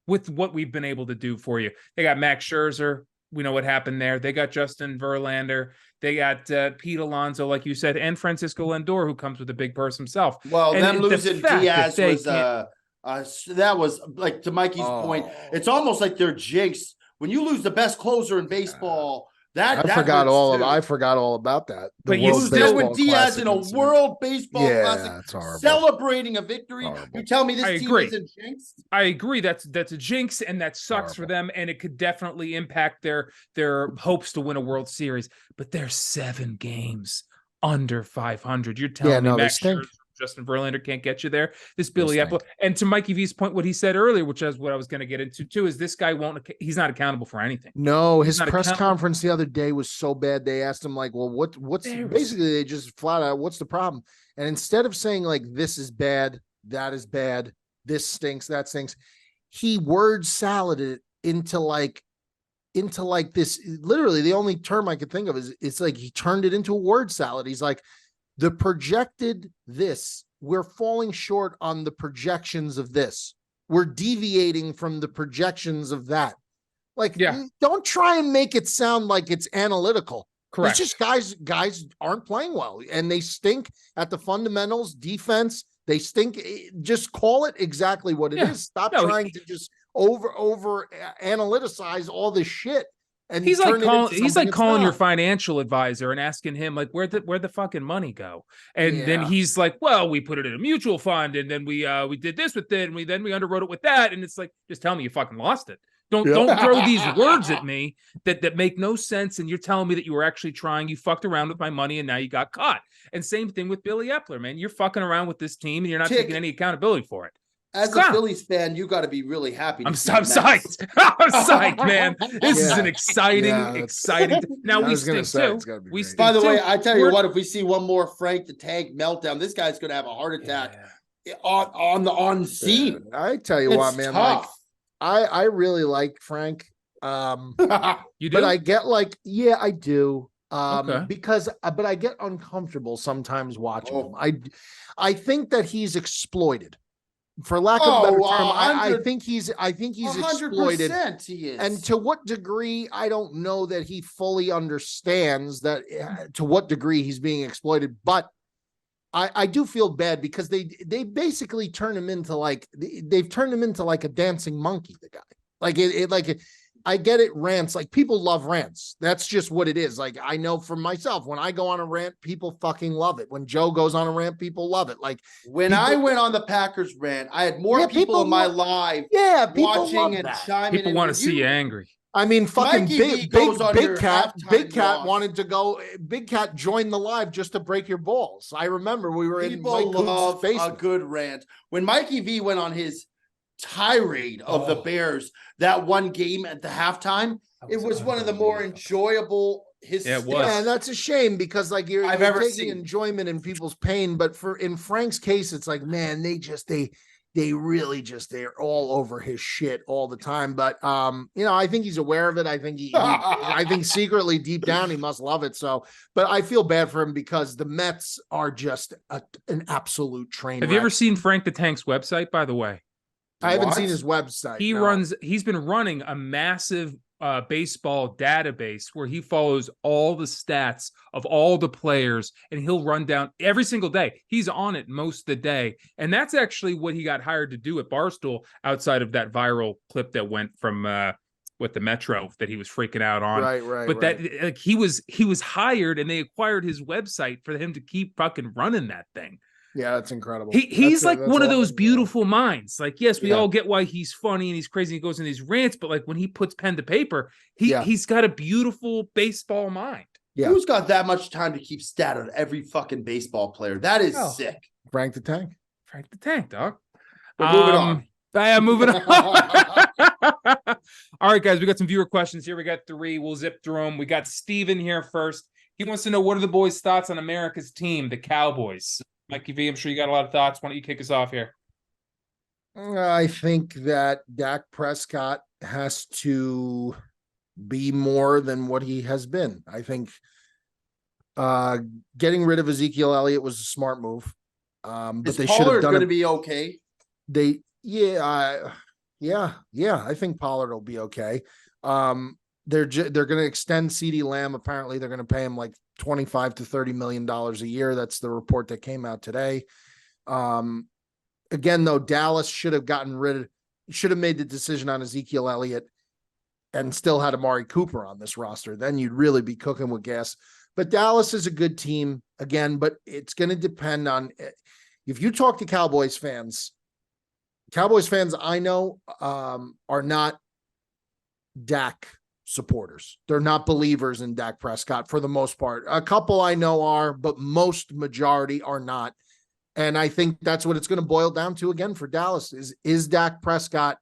with what we've been able to do for you. They got Max Scherzer. We know what happened there. They got Justin Verlander. They got Pete Alonso, like you said, and Francisco Lindor, who comes with a big purse himself. Well, and them losing Diaz was that was like, to Mikey's point, it's almost like they're jinxed. When you lose the best closer in baseball, I forgot all about that. But you still, with Diaz in a World Baseball Classic, that's horrible. Celebrating a victory. You tell me this team isn't jinxed? I agree. That's a jinx, and that sucks for them, and it could definitely impact their hopes to win a World Series. But they're 7 games under 500. You're telling me Max Scherzer, Justin Verlander can't get you there? This Billy Epler, and to Mikey V's point, what he said earlier, which is what I was going to get into too, is this guy he's not accountable for anything. No, his press conference the other day was so bad. They asked him like, well, what's basically, they just flat out, what's the problem? And instead of saying like, this is bad, that is bad, this stinks, that stinks, he word saladed it into like this. Literally the only term I could think of is, it's like he turned it into a word salad. He's like, the projected this, we're falling short on the projections of this. We're deviating from the projections of that. Like, don't try and make it sound like it's analytical. Correct. It's just guys aren't playing well, and they stink at the fundamentals, defense. They stink. Just call it exactly what it is. Stop trying to just over analyticize all this shit. And he's like calling your financial advisor and asking him like, where'd the fucking money go? And then he's like, well, we put it in a mutual fund, and then we did this with it, and we underwrote it with that. And it's like, just tell me you fucking lost it. Don't throw these words at me that make no sense. And you're telling me that you were actually trying. You fucked around with my money, and now you got caught. And same thing with Billy Epler, man. You're fucking around with this team, and you're not taking any accountability for it. As a Phillies fan, you got to be really happy. I'm psyched. I'm psyched, man. This is an exciting. Now we stink too. By the way, I tell you what, if we see one more Frank the Tank meltdown, this guy's going to have a heart attack on scene. I tell you what, man. Tough. Like, I really like Frank. You do? But I get like, I do. Because but I get uncomfortable sometimes watching him. I think that he's exploited. For lack of a better term, I think he's exploited. He is. And to what degree, I don't know that he fully understands that to what degree he's being exploited. But I do feel bad because they basically turn him into like they've turned him into like a dancing monkey. The guy, I get it. Rants, like, people love rants. That's just what it is. Like, I know for myself, when I go on a rant, people fucking love it. When Joe goes on a rant, people love it. Like, when I went on the Packers rant, I had more people in my live watching and chiming in. People want to see you angry. I mean, fucking Big Cat wanted to go. Big Cat joined the live just to break your balls. I remember we were in Mike Coop's basement. A good rant. When Mikey V went on his tirade of the Bears that one game at the halftime, it was one of the more enjoyable. And that's a shame because like you're taking enjoyment in people's pain, but in Frank's case, it's like, man, they really just, they're all over his shit all the time. But I think he's aware of it. I think I think secretly deep down he must love it. So, but I feel bad for him because the Mets are just an absolute train wreck. Have you ever seen Frank the Tank's website, by the way? I haven't seen his website. He's been running a massive baseball database where he follows all the stats of all the players, and he'll run down every single day. He's on it most of the day. And that's actually what he got hired to do at Barstool, outside of that viral clip that went from with the Metro that he was freaking out on. Right. But that, like, he was hired, and they acquired his website for him to keep fucking running that thing. Yeah, that's incredible. He's like one of those beautiful minds. Like, yes, we all get why he's funny and he's crazy. He goes in these rants, but like when he puts pen to paper, he's got a beautiful baseball mind. Yeah. Who's got that much time to keep stat on every fucking baseball player? That is sick. Frank the Tank. Frank the Tank, dog. We're moving on. I am moving on. All right, guys, we got some viewer questions here. We got 3. We'll zip through them. We got Steven here first. He wants to know, what are the boys' thoughts on America's team, the Cowboys? Mikey V, I'm sure you got a lot of thoughts. Why don't you kick us off here? I think that Dak Prescott has to be more than what he has been. I think getting rid of Ezekiel Elliott was a smart move. But they should have done going to be okay. I think Pollard will be okay. They're going to extend CeeDee Lamb. Apparently, they're going to pay him like $25 to $30 million a year. That's the report that came out today. Again, though, Dallas should have made the decision on Ezekiel Elliott and still had Amari Cooper on this roster. Then you'd really be cooking with gas. But Dallas is a good team again, but it's going to depend on if you talk to Cowboys fans I know are not Dak supporters. They're not believers in Dak Prescott for the most part. A couple I know are, but majority are not. And I think that's what it's going to boil down to again for Dallas is Dak Prescott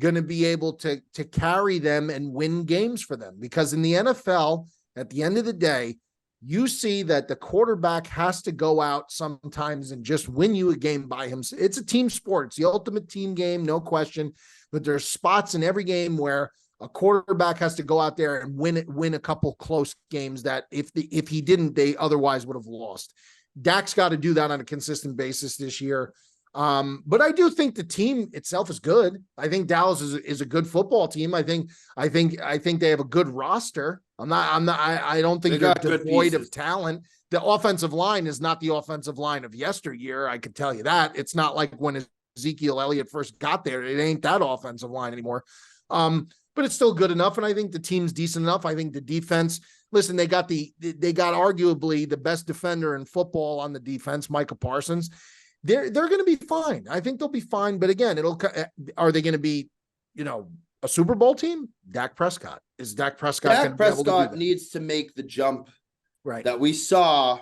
going to be able to carry them and win games for them? Because in the NFL, at the end of the day, you see that the quarterback has to go out sometimes and just win you a game by himself. It's a team sport. It's the ultimate team game, no question. But there's spots in every game where a quarterback has to go out there and win a couple close games that if he didn't, they otherwise would have lost. Dak's got to do that on a consistent basis this year. But I do think the team itself is good. I think Dallas is a good football team. I think they have a good roster. I don't think they're devoid of talent. The offensive line is not the offensive line of yesteryear. I could tell you that. It's not like when Ezekiel Elliott first got there. It ain't that offensive line anymore. But it's still good enough. And I think the team's decent enough. I think the defense, listen, they got arguably the best defender in football on the defense, Micah Parsons. They're going to be fine. I think they'll be fine. But again, are they going to be, a Super Bowl team? Dak Prescott. Is Dak Prescott going to be able to do that? Needs to make the jump right that we saw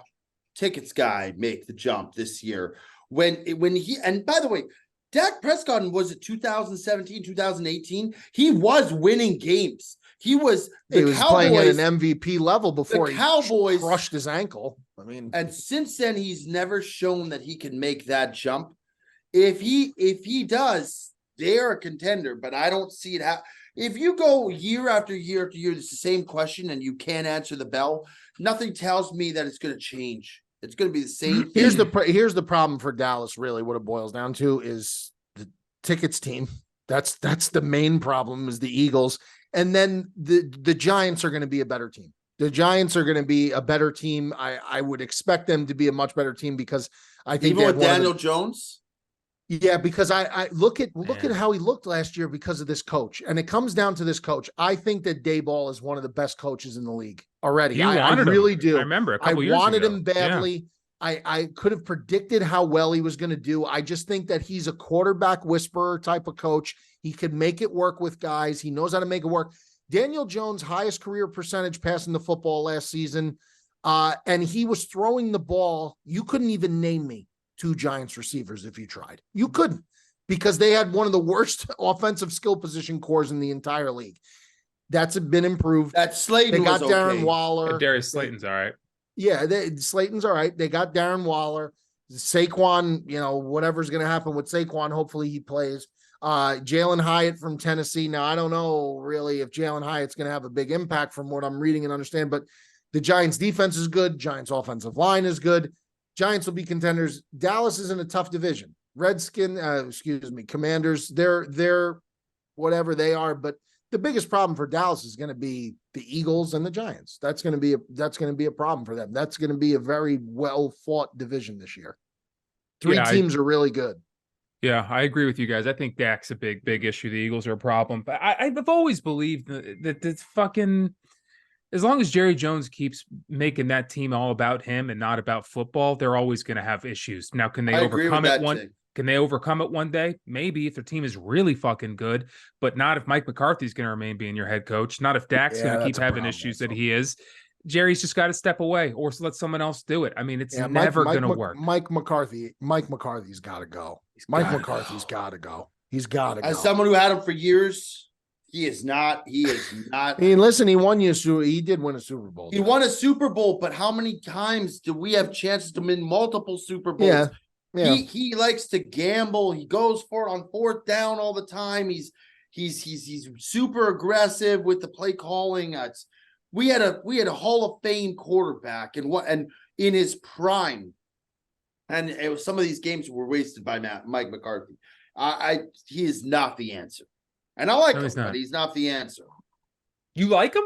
Tickets Guy make the jump this year. When he, and by the way, Dak Prescott was it 2017, 2018? He was winning games. He was playing at an MVP level before Cowboys crushed his ankle. And since then he's never shown that he can make that jump. If he does, they are a contender, but I don't see it happen. If you go year after year after year, it's the same question and you can't answer the bell. Nothing tells me that it's going to change. It's going to be the same thing. Here's the problem for Dallas. Really, what it boils down to is the tickets team. That's the main problem is the Eagles. And then the Giants are going to be a better team. The Giants are going to be a better team. I would expect them to be a much better team because I think even with Daniel Jones. Yeah, because I look at how he looked last year because of this coach, and it comes down to this coach. I think that Daboll is one of the best coaches in the league already. I really do. I remember I wanted him badly. Yeah. I could have predicted how well he was going to do. I just think that he's a quarterback whisperer type of coach. He could make it work with guys. He knows how to make it work. Daniel Jones, highest career percentage passing the football last season, and he was throwing the ball. You couldn't even name me 2 Giants receivers if you tried. You couldn't, because they had one of the worst offensive skill position cores in the entire league. That's been improved. That Slayton got Darren Waller. Darius Slayton's all right. Yeah, Slayton's all right. They got Darren Waller. Saquon, whatever's going to happen with Saquon, hopefully he plays. Jalen Hyatt from Tennessee. Now, I don't know really if Jalen Hyatt's going to have a big impact from what I'm reading and understand, but the Giants defense is good. Giants offensive line is good. Giants will be contenders. Dallas is in a tough division. Commanders, they're whatever they are, but the biggest problem for Dallas is going to be the Eagles and the Giants. That's going to be a problem for them. That's going to be a very well fought division this year. Three teams are really good. Yeah, I agree with you guys. I think Dak's a big issue. The Eagles are a problem, but I've always believed that it's fucking, as long as Jerry Jones keeps making that team all about him and not about football, they're always going to have issues. Now, can they overcome it Can they overcome it one day? Maybe, if their team is really fucking good, but not if Mike McCarthy's going to remain being your head coach. Not if Dak's going to keep having issues that he is. Jerry's just got to step away or let someone else do it. I mean, it's never going to work. Mike McCarthy's got to go. Mike McCarthy's got to go. He's got to go. As someone who had him for years, He is not. He is not. I mean, listen, he did win a Super Bowl. He won a Super Bowl, but how many times do we have chances to win multiple Super Bowls? Yeah. He likes to gamble. He goes for it on fourth down all the time. He's super aggressive with the play calling. We had a Hall of Fame quarterback and in his prime, and it was, some of these games were wasted by Mike McCarthy. He is not the answer, and I like him, but he's not the answer. You like him?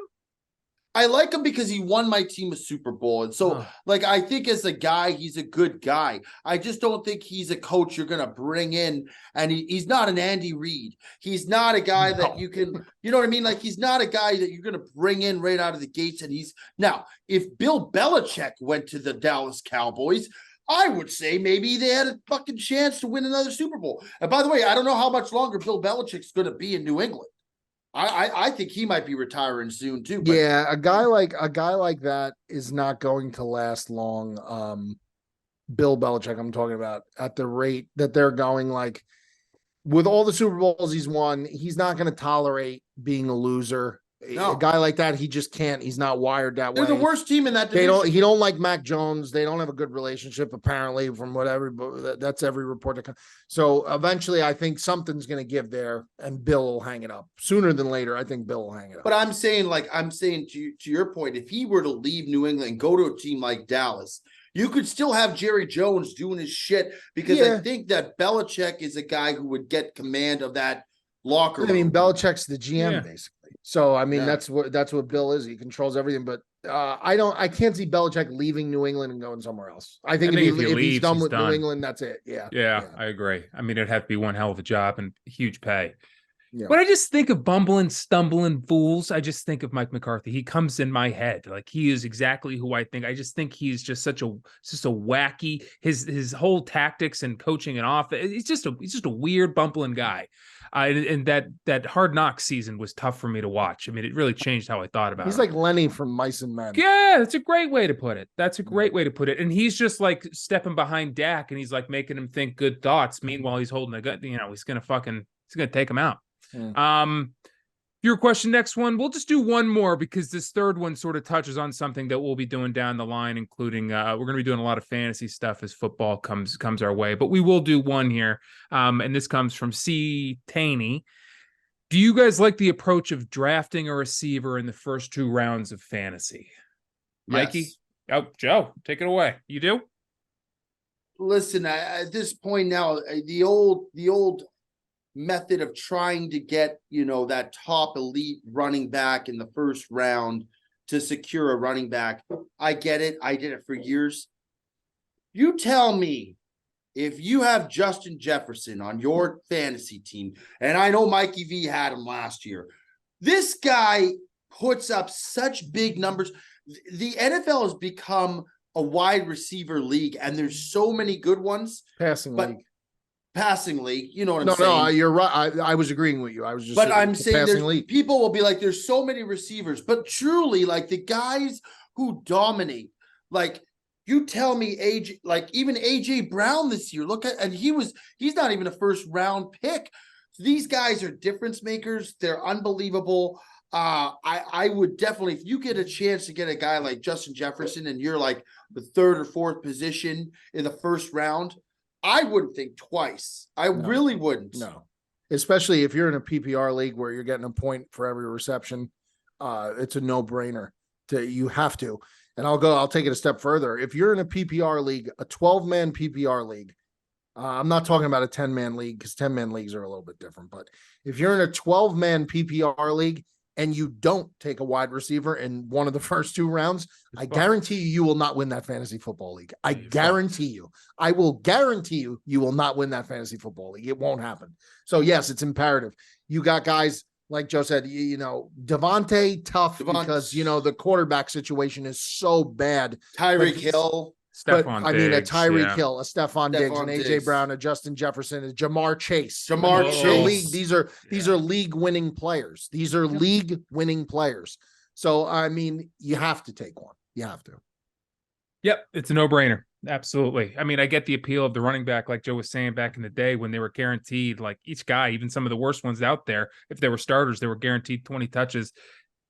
I like him because he won my team a Super Bowl. And so, I think as a guy, he's a good guy. I just don't think he's a coach you're going to bring in. And he's not an Andy Reid. He's not a guy that you can, you know what I mean? Like, he's not a guy that you're going to bring in right out of the gates. And now, if Bill Belichick went to the Dallas Cowboys, I would say maybe they had a fucking chance to win another Super Bowl. And by the way, I don't know how much longer Bill Belichick's going to be in New England. I think he might be retiring soon too. But yeah, a guy like that is not going to last long. Bill Belichick, I'm talking about, at the rate that they're going, like with all the Super Bowls he's won, he's not going to tolerate being a loser. No. A guy like that, he just can't. He's not wired that way. They're the worst team in that division. He don't like Mac Jones. They don't have a good relationship, apparently, from whatever. But that's every report that comes. So eventually, I think something's going to give there, and Bill will hang it up sooner than later. I think Bill will hang it up. But I'm saying to your point, if he were to leave New England and go to a team like Dallas, you could still have Jerry Jones doing his shit, because I think that Belichick is a guy who would get command of that locker room. I mean, Belichick's the GM basically. So I mean, that's what Bill is. He controls everything. But I can't see Belichick leaving New England and going somewhere else. I think if he's done with New England, that's it. Yeah, I agree. I mean, it'd have to be one hell of a job and huge pay. Yeah. When I just think of bumbling, stumbling fools, I just think of Mike McCarthy. He comes in my head. Like, he is exactly who I think. I just think he's just a wacky, his whole tactics and coaching and off. He's just a weird bumbling guy. And that Hard Knocks season was tough for me to watch. I mean, it really changed how I thought about it. He's like Lenny from Mice and Men. Yeah, that's a great way to put it. And he's just like stepping behind Dak, and he's like making him think good thoughts. Meanwhile, he's holding a gun. He's gonna take him out. Your question, next one. We'll just do one more, because this third one sort of touches on something that we'll be doing down the line, including we're going to be doing a lot of fantasy stuff as football comes our way. But we will do one here, and this comes from C. Taney. Do you guys like the approach of drafting a receiver in the first 2 rounds of fantasy? Mikey? Yes. Oh, Joe, take it away. You do? Listen, at this point now, the old method of trying to get, that top elite running back in the first round to secure a running back. I get it. I did it for years. You tell me, if you have Justin Jefferson on your fantasy team, and I know Mikey V had him last year, this guy puts up such big numbers. The NFL has become a wide receiver league, and there's so many good ones. Passing league, you know what I'm saying? No, you're right. I was agreeing with you. I was just. But I'm saying people will be like, there's so many receivers, but truly, like, the guys who dominate, like, you tell me even AJ Brown this year. Look at, and he's not even a first round pick. These guys are difference makers. They're unbelievable. I would definitely, if you get a chance to get a guy like Justin Jefferson and you're like the 3rd or 4th position in the first round, I wouldn't think twice. Really wouldn't. No, especially if you're in a PPR league where you're getting a point for every reception. It's a no-brainer. You have to. And I'll take it a step further. If you're in a PPR league, a 12-man PPR league, I'm not talking about a 10-man league, because 10-man leagues are a little bit different. But if you're in a 12-man PPR league and you don't take a wide receiver in one of the first 2 rounds, I guarantee you will not win that fantasy football league. I guarantee you. I will guarantee you will not win that fantasy football league. It won't happen. So, yes, it's imperative. You got guys, like Joe said, Devontae, tough because, the quarterback situation is so bad. Tyreek Hill. Stephon Diggs, a Tyreek Hill, a Stephon Diggs, an AJ Brown, a Justin Jefferson, a Jamar Chase. These are league winning players. These are league winning players. So, I mean, you have to take one. You have to. Yep, it's a no-brainer. Absolutely. I mean, I get the appeal of the running back, like Joe was saying back in the day when they were guaranteed, like each guy, even some of the worst ones out there, if they were starters, they were guaranteed 20 touches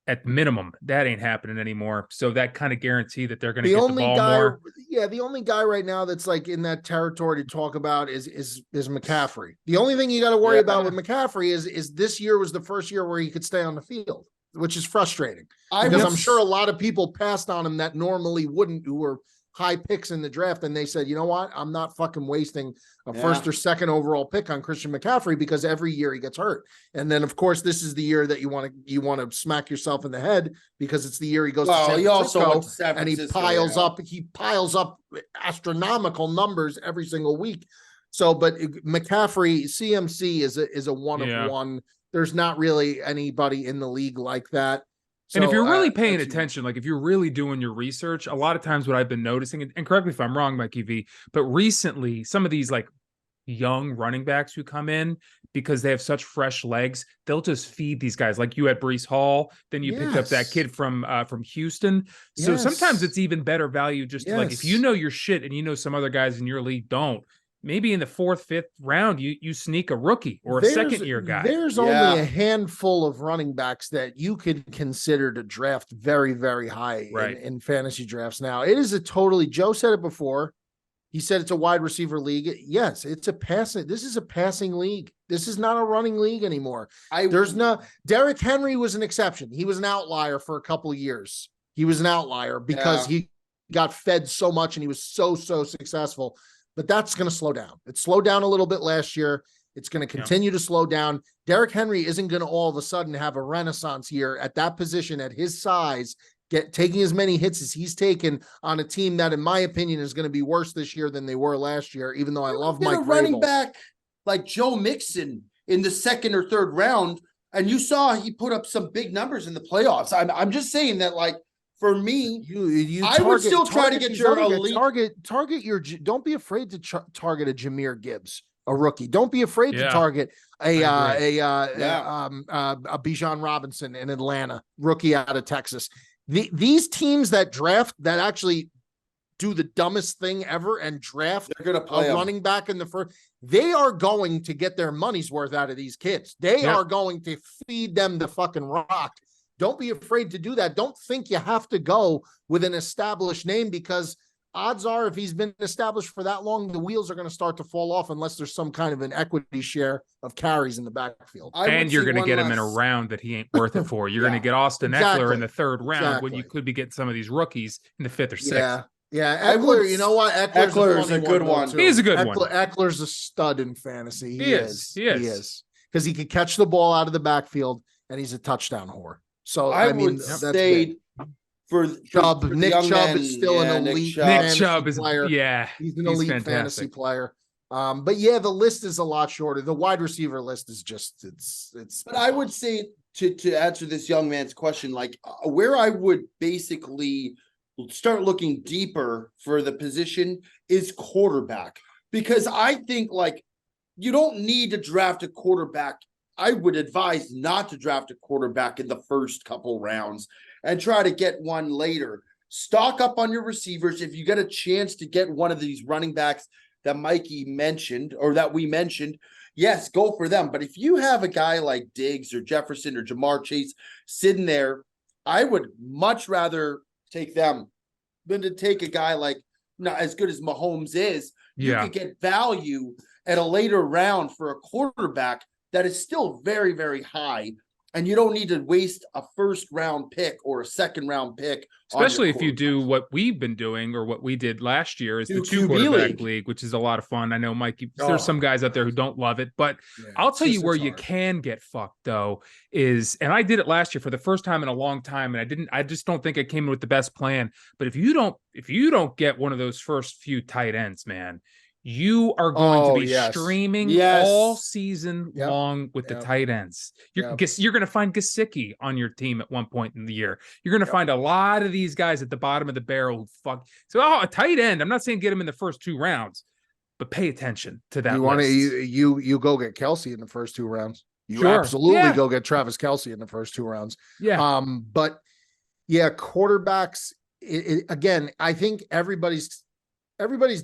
at minimum. That ain't happening anymore. So that kind of guarantee that they're going to The get the only ball guy, more. yeah, the only guy right now that's like in that territory to talk about is McCaffrey. The only thing you got to worry about with McCaffrey is this year was the first year where he could stay on the field, which is frustrating because I'm sure a lot of people passed on him that normally wouldn't, who were high picks in the draft, and they said, you know what, I'm not fucking wasting a first or second overall pick on Christian McCaffrey because every year he gets hurt. And then of course this is the year that you want to smack yourself in the head because it's the year he goes to San Francisco, and he piles up astronomical numbers every single week. So, but McCaffrey, CMC is a one of one. There's not really anybody in the league like that. So, and if you're really paying attention, like if you're really doing your research, a lot of times what I've been noticing, and correct me if I'm wrong, Mikey V, but recently some of these like young running backs who come in because they have such fresh legs, they'll just feed these guys. Like you had Breece Hall, then you picked up that kid from Houston. So sometimes it's even better value just to, like if you know your shit and you know some other guys in your league don't. Maybe in the 4th, 5th round, you sneak a rookie or a second-year guy. There's only a handful of running backs that you could consider to draft very, very high in fantasy drafts. Now, it is a totally, Joe said it before. He said it's a wide receiver league. Yes, it's a passing. This is a passing league. This is not a running league anymore. Derrick Henry was an exception. He was an outlier for a couple of years. He was an outlier because he got fed so much and he was so successful. But that's going to slow down. It slowed down a little bit last year. It's going to continue to slow down. Derrick Henry isn't going to all of a sudden have a renaissance year at that position, at his size, taking as many hits as he's taken on a team that, in my opinion, is going to be worse this year than they were last year, even though I love Mike Vrabel. Running back like Joe Mixon in the 2nd or 3rd round, and you saw he put up some big numbers in the playoffs. I'm just saying that, like, for me, I would still try to get your elite. Target your. Don't be afraid to target a Jahmyr Gibbs, a rookie. Don't be afraid to target a Bijan Robinson in Atlanta, rookie out of Texas. These teams that draft, that actually do the dumbest thing ever and draft a running back in the first, they are going to get their money's worth out of these kids. They are going to feed them the fucking rock. Don't be afraid to do that. Don't think you have to go with an established name, because odds are if he's been established for that long, the wheels are going to start to fall off unless there's some kind of an equity share of carries in the backfield. And you're going to get him in a round that he ain't worth it for. You're going to get Austin Eckler in the 3rd round when you could be getting some of these rookies in the 5th or 6th. Yeah, Eckler, you know what? Eckler is a good one. He's a good one. Eckler's a stud in fantasy. He is. Because he could catch the ball out of the backfield, and he's a touchdown whore. So I mean, stay for Chubb. Nick Chubb is still an elite. Nick Chubb is player. He's an elite fantasy player. But yeah, the list is a lot shorter. The wide receiver list is just it's. But I would say to answer this young man's question, like where I would basically start looking deeper for the position is quarterback, because I think like you don't need to draft a quarterback. I would advise not to draft a quarterback in the first couple rounds and try to get one later. Stock up on your receivers. If you get a chance to get one of these running backs that Mikey mentioned or that we mentioned, yes, go for them. But if you have a guy like Diggs or Jefferson or Jamar Chase sitting there, I would much rather take them than to take a guy like, not as good as Mahomes is. You could get value at a later round for a quarterback that is still very, very high, and you don't need to waste a 1st round pick or a 2nd round pick. Especially if you do what we've been doing or what we did last year is the 2 quarterback league, which is a lot of fun. I know, Mike, there's some guys out there who don't love it, but I'll tell you where you can get fucked though is, and I did it last year for the first time in a long time, and I just don't think I came in with the best plan. But if you don't get one of those first few tight ends, man, you are going to be streaming all season long with the tight ends. You're going to find Gesicki on your team at one point in the year. You're going to find a lot of these guys at the bottom of the barrel who a tight end. I'm not saying get him in the first 2 rounds, but pay attention to that. You go get Kelsey in the first 2 rounds. You absolutely go get Travis Kelsey in the first 2 rounds. Yeah. But yeah, quarterbacks. again, I think everybody's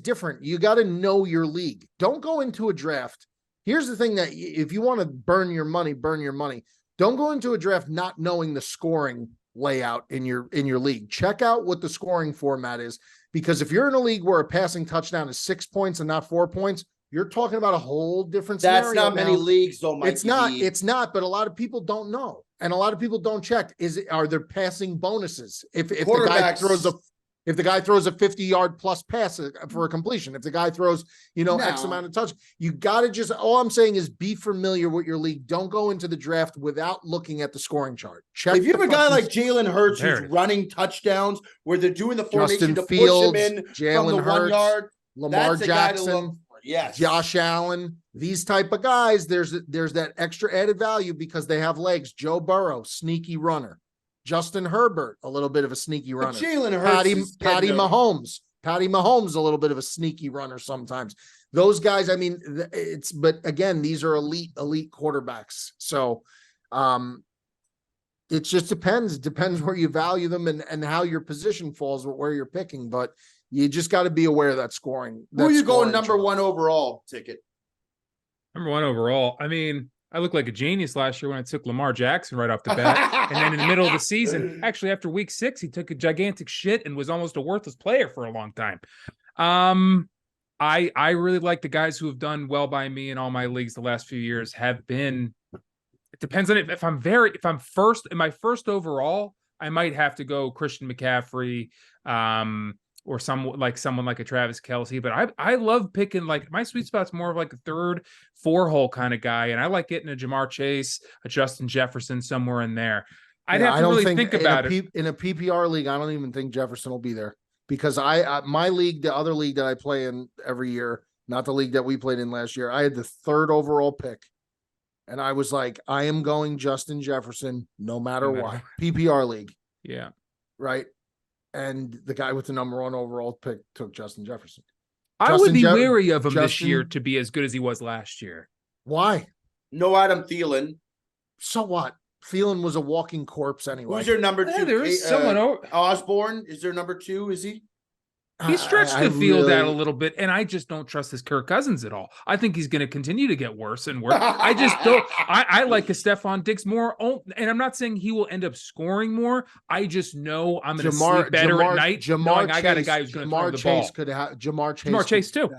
different. You got to know your league. Don't go into a draft. Here's the thing that if you want to burn your money, burn your money. Don't go into a draft not knowing the scoring layout in your league. Check out what the scoring format is, because if you're in a league where a passing touchdown is 6 points and not 4 points, you're talking about a whole different scenario. That's not many leagues, though, Mike. It's not, but a lot of people don't know. And a lot of people don't check. Are there passing bonuses? If the guy throws a 50-yard plus pass for a completion, if the guy throws, X amount of touch, you got to all I'm saying is be familiar with your league. Don't go into the draft without looking at the scoring chart. Check. If you have a guy like Jalen Hurts who's running touchdowns where they're doing the formation to push him in from the 1 yard, Lamar Jackson, yes, Josh Allen, these type of guys, there's that extra added value because they have legs. Joe Burrow, sneaky runner. Justin Herbert, a little bit of a sneaky runner. Jalen Hurts, Patty Mahomes, a little bit of a sneaky runner sometimes. Those guys, I mean, but again, these are elite quarterbacks. So it just depends. It depends where you value them and how your position falls with where you're picking. But you just got to be aware of that scoring. Who are you going number one overall ticket? Number one overall. I mean, I looked like a genius last year when I took Lamar Jackson right off the bat. And then in the middle of the season, actually after week 6, he took a gigantic shit and was almost a worthless player for a long time. I really like the guys who have done well by me in all my leagues the last few years have been, it depends on if I'm first in my first overall, I might have to go Christian McCaffrey, or someone like a Travis Kelce, but I love picking, like, my sweet spot's more of like a 3rd, 4-hole kind of guy, and I like getting a Jamar Chase, a Justin Jefferson, somewhere in there. I'd have to really think about it. In a PPR league, I don't even think Jefferson will be there, because my league, the other league that I play in every year, not the league that we played in last year, I had the 3rd overall pick, and I was like, I am going Justin Jefferson no matter what. PPR league, yeah, right. And the guy with the number 1 overall pick took Justin Jefferson. I would be wary of him this year to be as good as he was last year. Why? No Adam Thielen. So what? Thielen was a walking corpse anyway. Who's your number 2? Yeah, there is someone Osborne is their number 2, is he? He stretched the field out a little bit, and I just don't trust his Kirk Cousins at all. I think he's going to continue to get worse and worse. I just don't. I like a Stephon Diggs more, and I'm not saying he will end up scoring more. I just know I'm going to sleep better at night knowing I got a guy who's going to throw the ball. Jamar Chase too.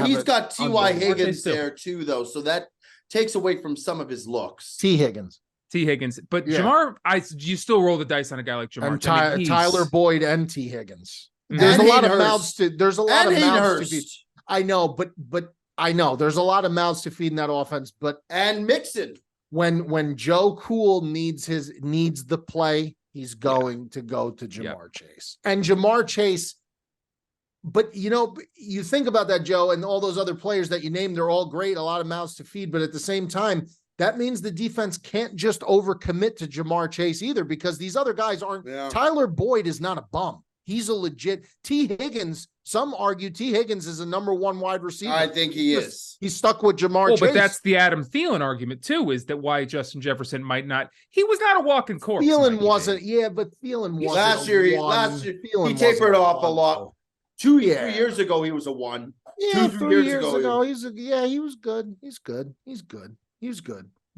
He's got T.Y. Higgins there too, though, so that takes away from some of his looks. T. Higgins. But yeah. Jamar, you still roll the dice on a guy like Jamar. And Tyler Boyd and T. Higgins. There's a lot of mouths to feed. I know, but I know there's a lot of mouths to feed in that offense. But and Mixon, when Joe Cool needs the play, he's going to go to Jamar Chase. And Jamar Chase, but you think about that, Joe, and all those other players that you named, they're all great, a lot of mouths to feed, but at the same time, that means the defense can't just overcommit to Jamar Chase either, because these other guys aren't. Yeah. Tyler Boyd is not a bum. He's a legit T. Higgins. Some argue T. Higgins is a number 1 wide receiver. I think he is. He's stuck with Jamar Chase. But that's the Adam Thielen argument too, is that why Justin Jefferson might not. He was not a walking corpse. Thielen wasn't. Yeah, but Thielen wasn't. Last year he tapered off a lot. 3 years ago, he was a 1. Yeah, 3 years ago, he was good. He's good.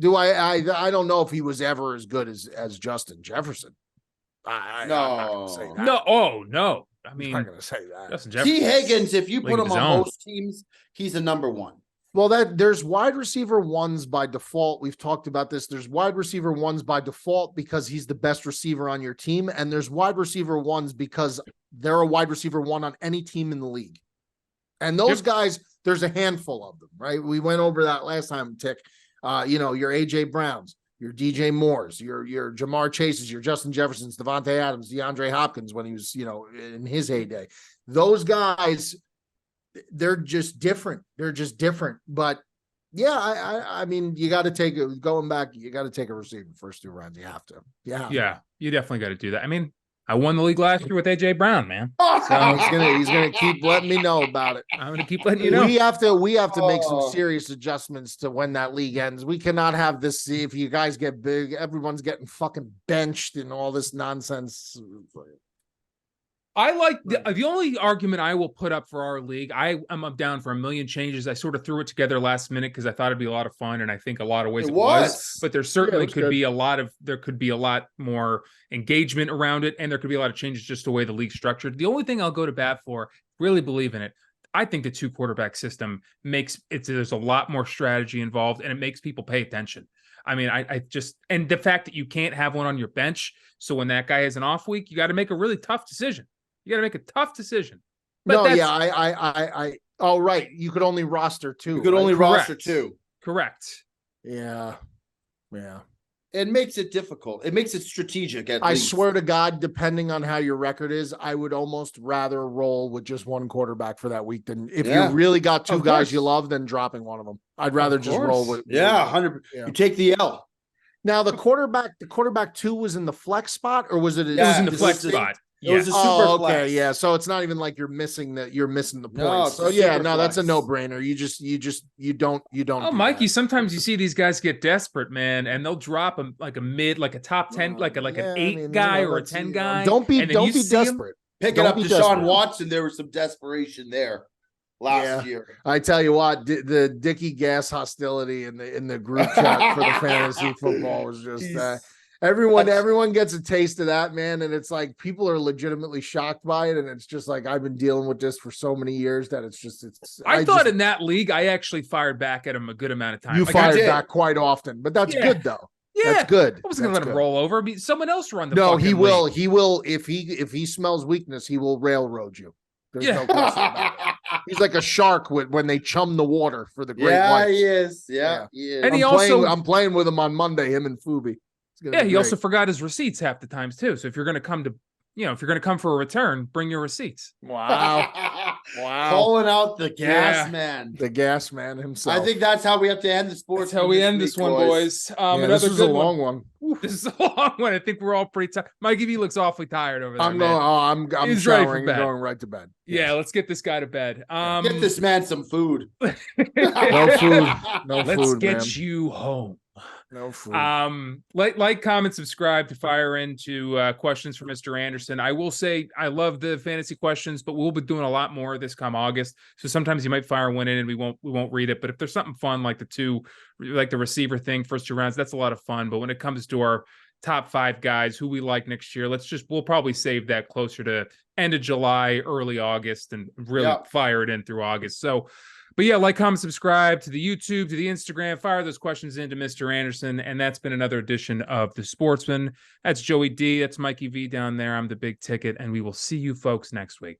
I don't know if he was ever as good as Justin Jefferson. I'm not gonna say that. No. I mean, I'm not going to say that. T. Higgins, if you put him on most teams, he's a number 1. Well, there's wide receiver 1s by default. We've talked about this. There's wide receiver 1s by default because he's the best receiver on your team. And there's wide receiver 1s because they're a wide receiver 1 on any team in the league. And those guys, there's a handful of them, right? We went over that last time, Tick. Your AJ Browns, your DJ Moores, your Jamar Chases, your Justin Jeffersons, Devontae Adams, DeAndre Hopkins when he was, in his heyday. Those guys, they're just different. But yeah, I mean, you got to take it going back. You got to take a receiver first 2 rounds. You have to. Yeah, you definitely got to do that. I mean, I won the league last year with AJ Brown, man. So he's gonna keep letting me know about it. I'm gonna keep letting you know. We have to make some serious adjustments to when that league ends. We cannot have this. See, if you guys get big, everyone's getting fucking benched and all this nonsense. I like the only argument I will put up for our league. I'm down for a million changes. I sort of threw it together last minute because I thought it'd be a lot of fun, and I think a lot of ways it was. But there certainly could be a lot more engagement around it, and there could be a lot of changes just the way the league's structured. The only thing I'll go to bat for, really believe in it. I think the 2-quarterback system makes it. There's a lot more strategy involved, and it makes people pay attention. I mean, I just, and the fact that you can't have one on your bench, so when that guy has an off week, you got to make a really tough decision. You got to make a tough decision. But oh, right. You could only roster 2. You could only roster 2. Correct. Yeah. Yeah. It makes it difficult. It makes it strategic. I swear to God, depending on how your record is, I would almost rather roll with just one quarterback for that week than if you really got 2 guys you love, than dropping one of them. I'd rather just roll with. Yeah. 100%. Yeah. You take the L. Now the quarterback 2 was in the flex spot, or was it? It was in the flex spot. It was a super flex. Okay, yeah. So it's not even like you're missing the points. So yeah, no, that's a no-brainer. You don't. Oh, Mikey, sometimes you see these guys get desperate, man, and they'll drop like a top 10, like an 8 guy or a 10 guy. Don't be desperate. Pick it up to Deshaun Watson. There was some desperation there last year. I tell you what, the Dickie Gas hostility in the group chat for the fantasy football was just everyone gets a taste of that, man, and it's like people are legitimately shocked by it, and it's just like I've been dealing with this for so many years that I thought in that league I actually fired back at him a good amount of times. You fired back quite often, but that's good though. Yeah, that's good. I wasn't gonna let him roll over. Someone else run the. No, he will. League. He will. If he smells weakness, he will railroad you. There's no question about it. He's like a shark when they chum the water for the great whites. He is. Yeah, he is. And I'm playing with him on Monday. Him and Fubi. Yeah, he also forgot his receipts half the times too. So if you're going to come for a return, bring your receipts. Wow. Calling out the gas man. The gas man himself. I think that's how we have to end the sports. That's how we end this one, boys. This is a long one. This is a long one. I think we're all pretty tired. Mikey V looks awfully tired over there. I'm He's showering ready for bed. And going right to bed. Yeah, let's get this guy to bed. Get this man some food. No food. Let's get you home. No food. Like, comment, subscribe to fire into questions for Mr. Anderson. I will say I love the fantasy questions, but we'll be doing a lot more this come August. So sometimes you might fire one in and we won't read it. But if there's something fun like the receiver thing, first 2 rounds, that's a lot of fun. But when it comes to our top 5 guys who we like next year, we'll probably save that closer to end of July, early August, and really fire it in through August. So. But yeah, like, comment, subscribe to the YouTube, to the Instagram, fire those questions into Mr. Anderson. And that's been another edition of The Sportsman. That's Joey D. That's Mikey V down there. I'm the Big Ticket. And we will see you folks next week.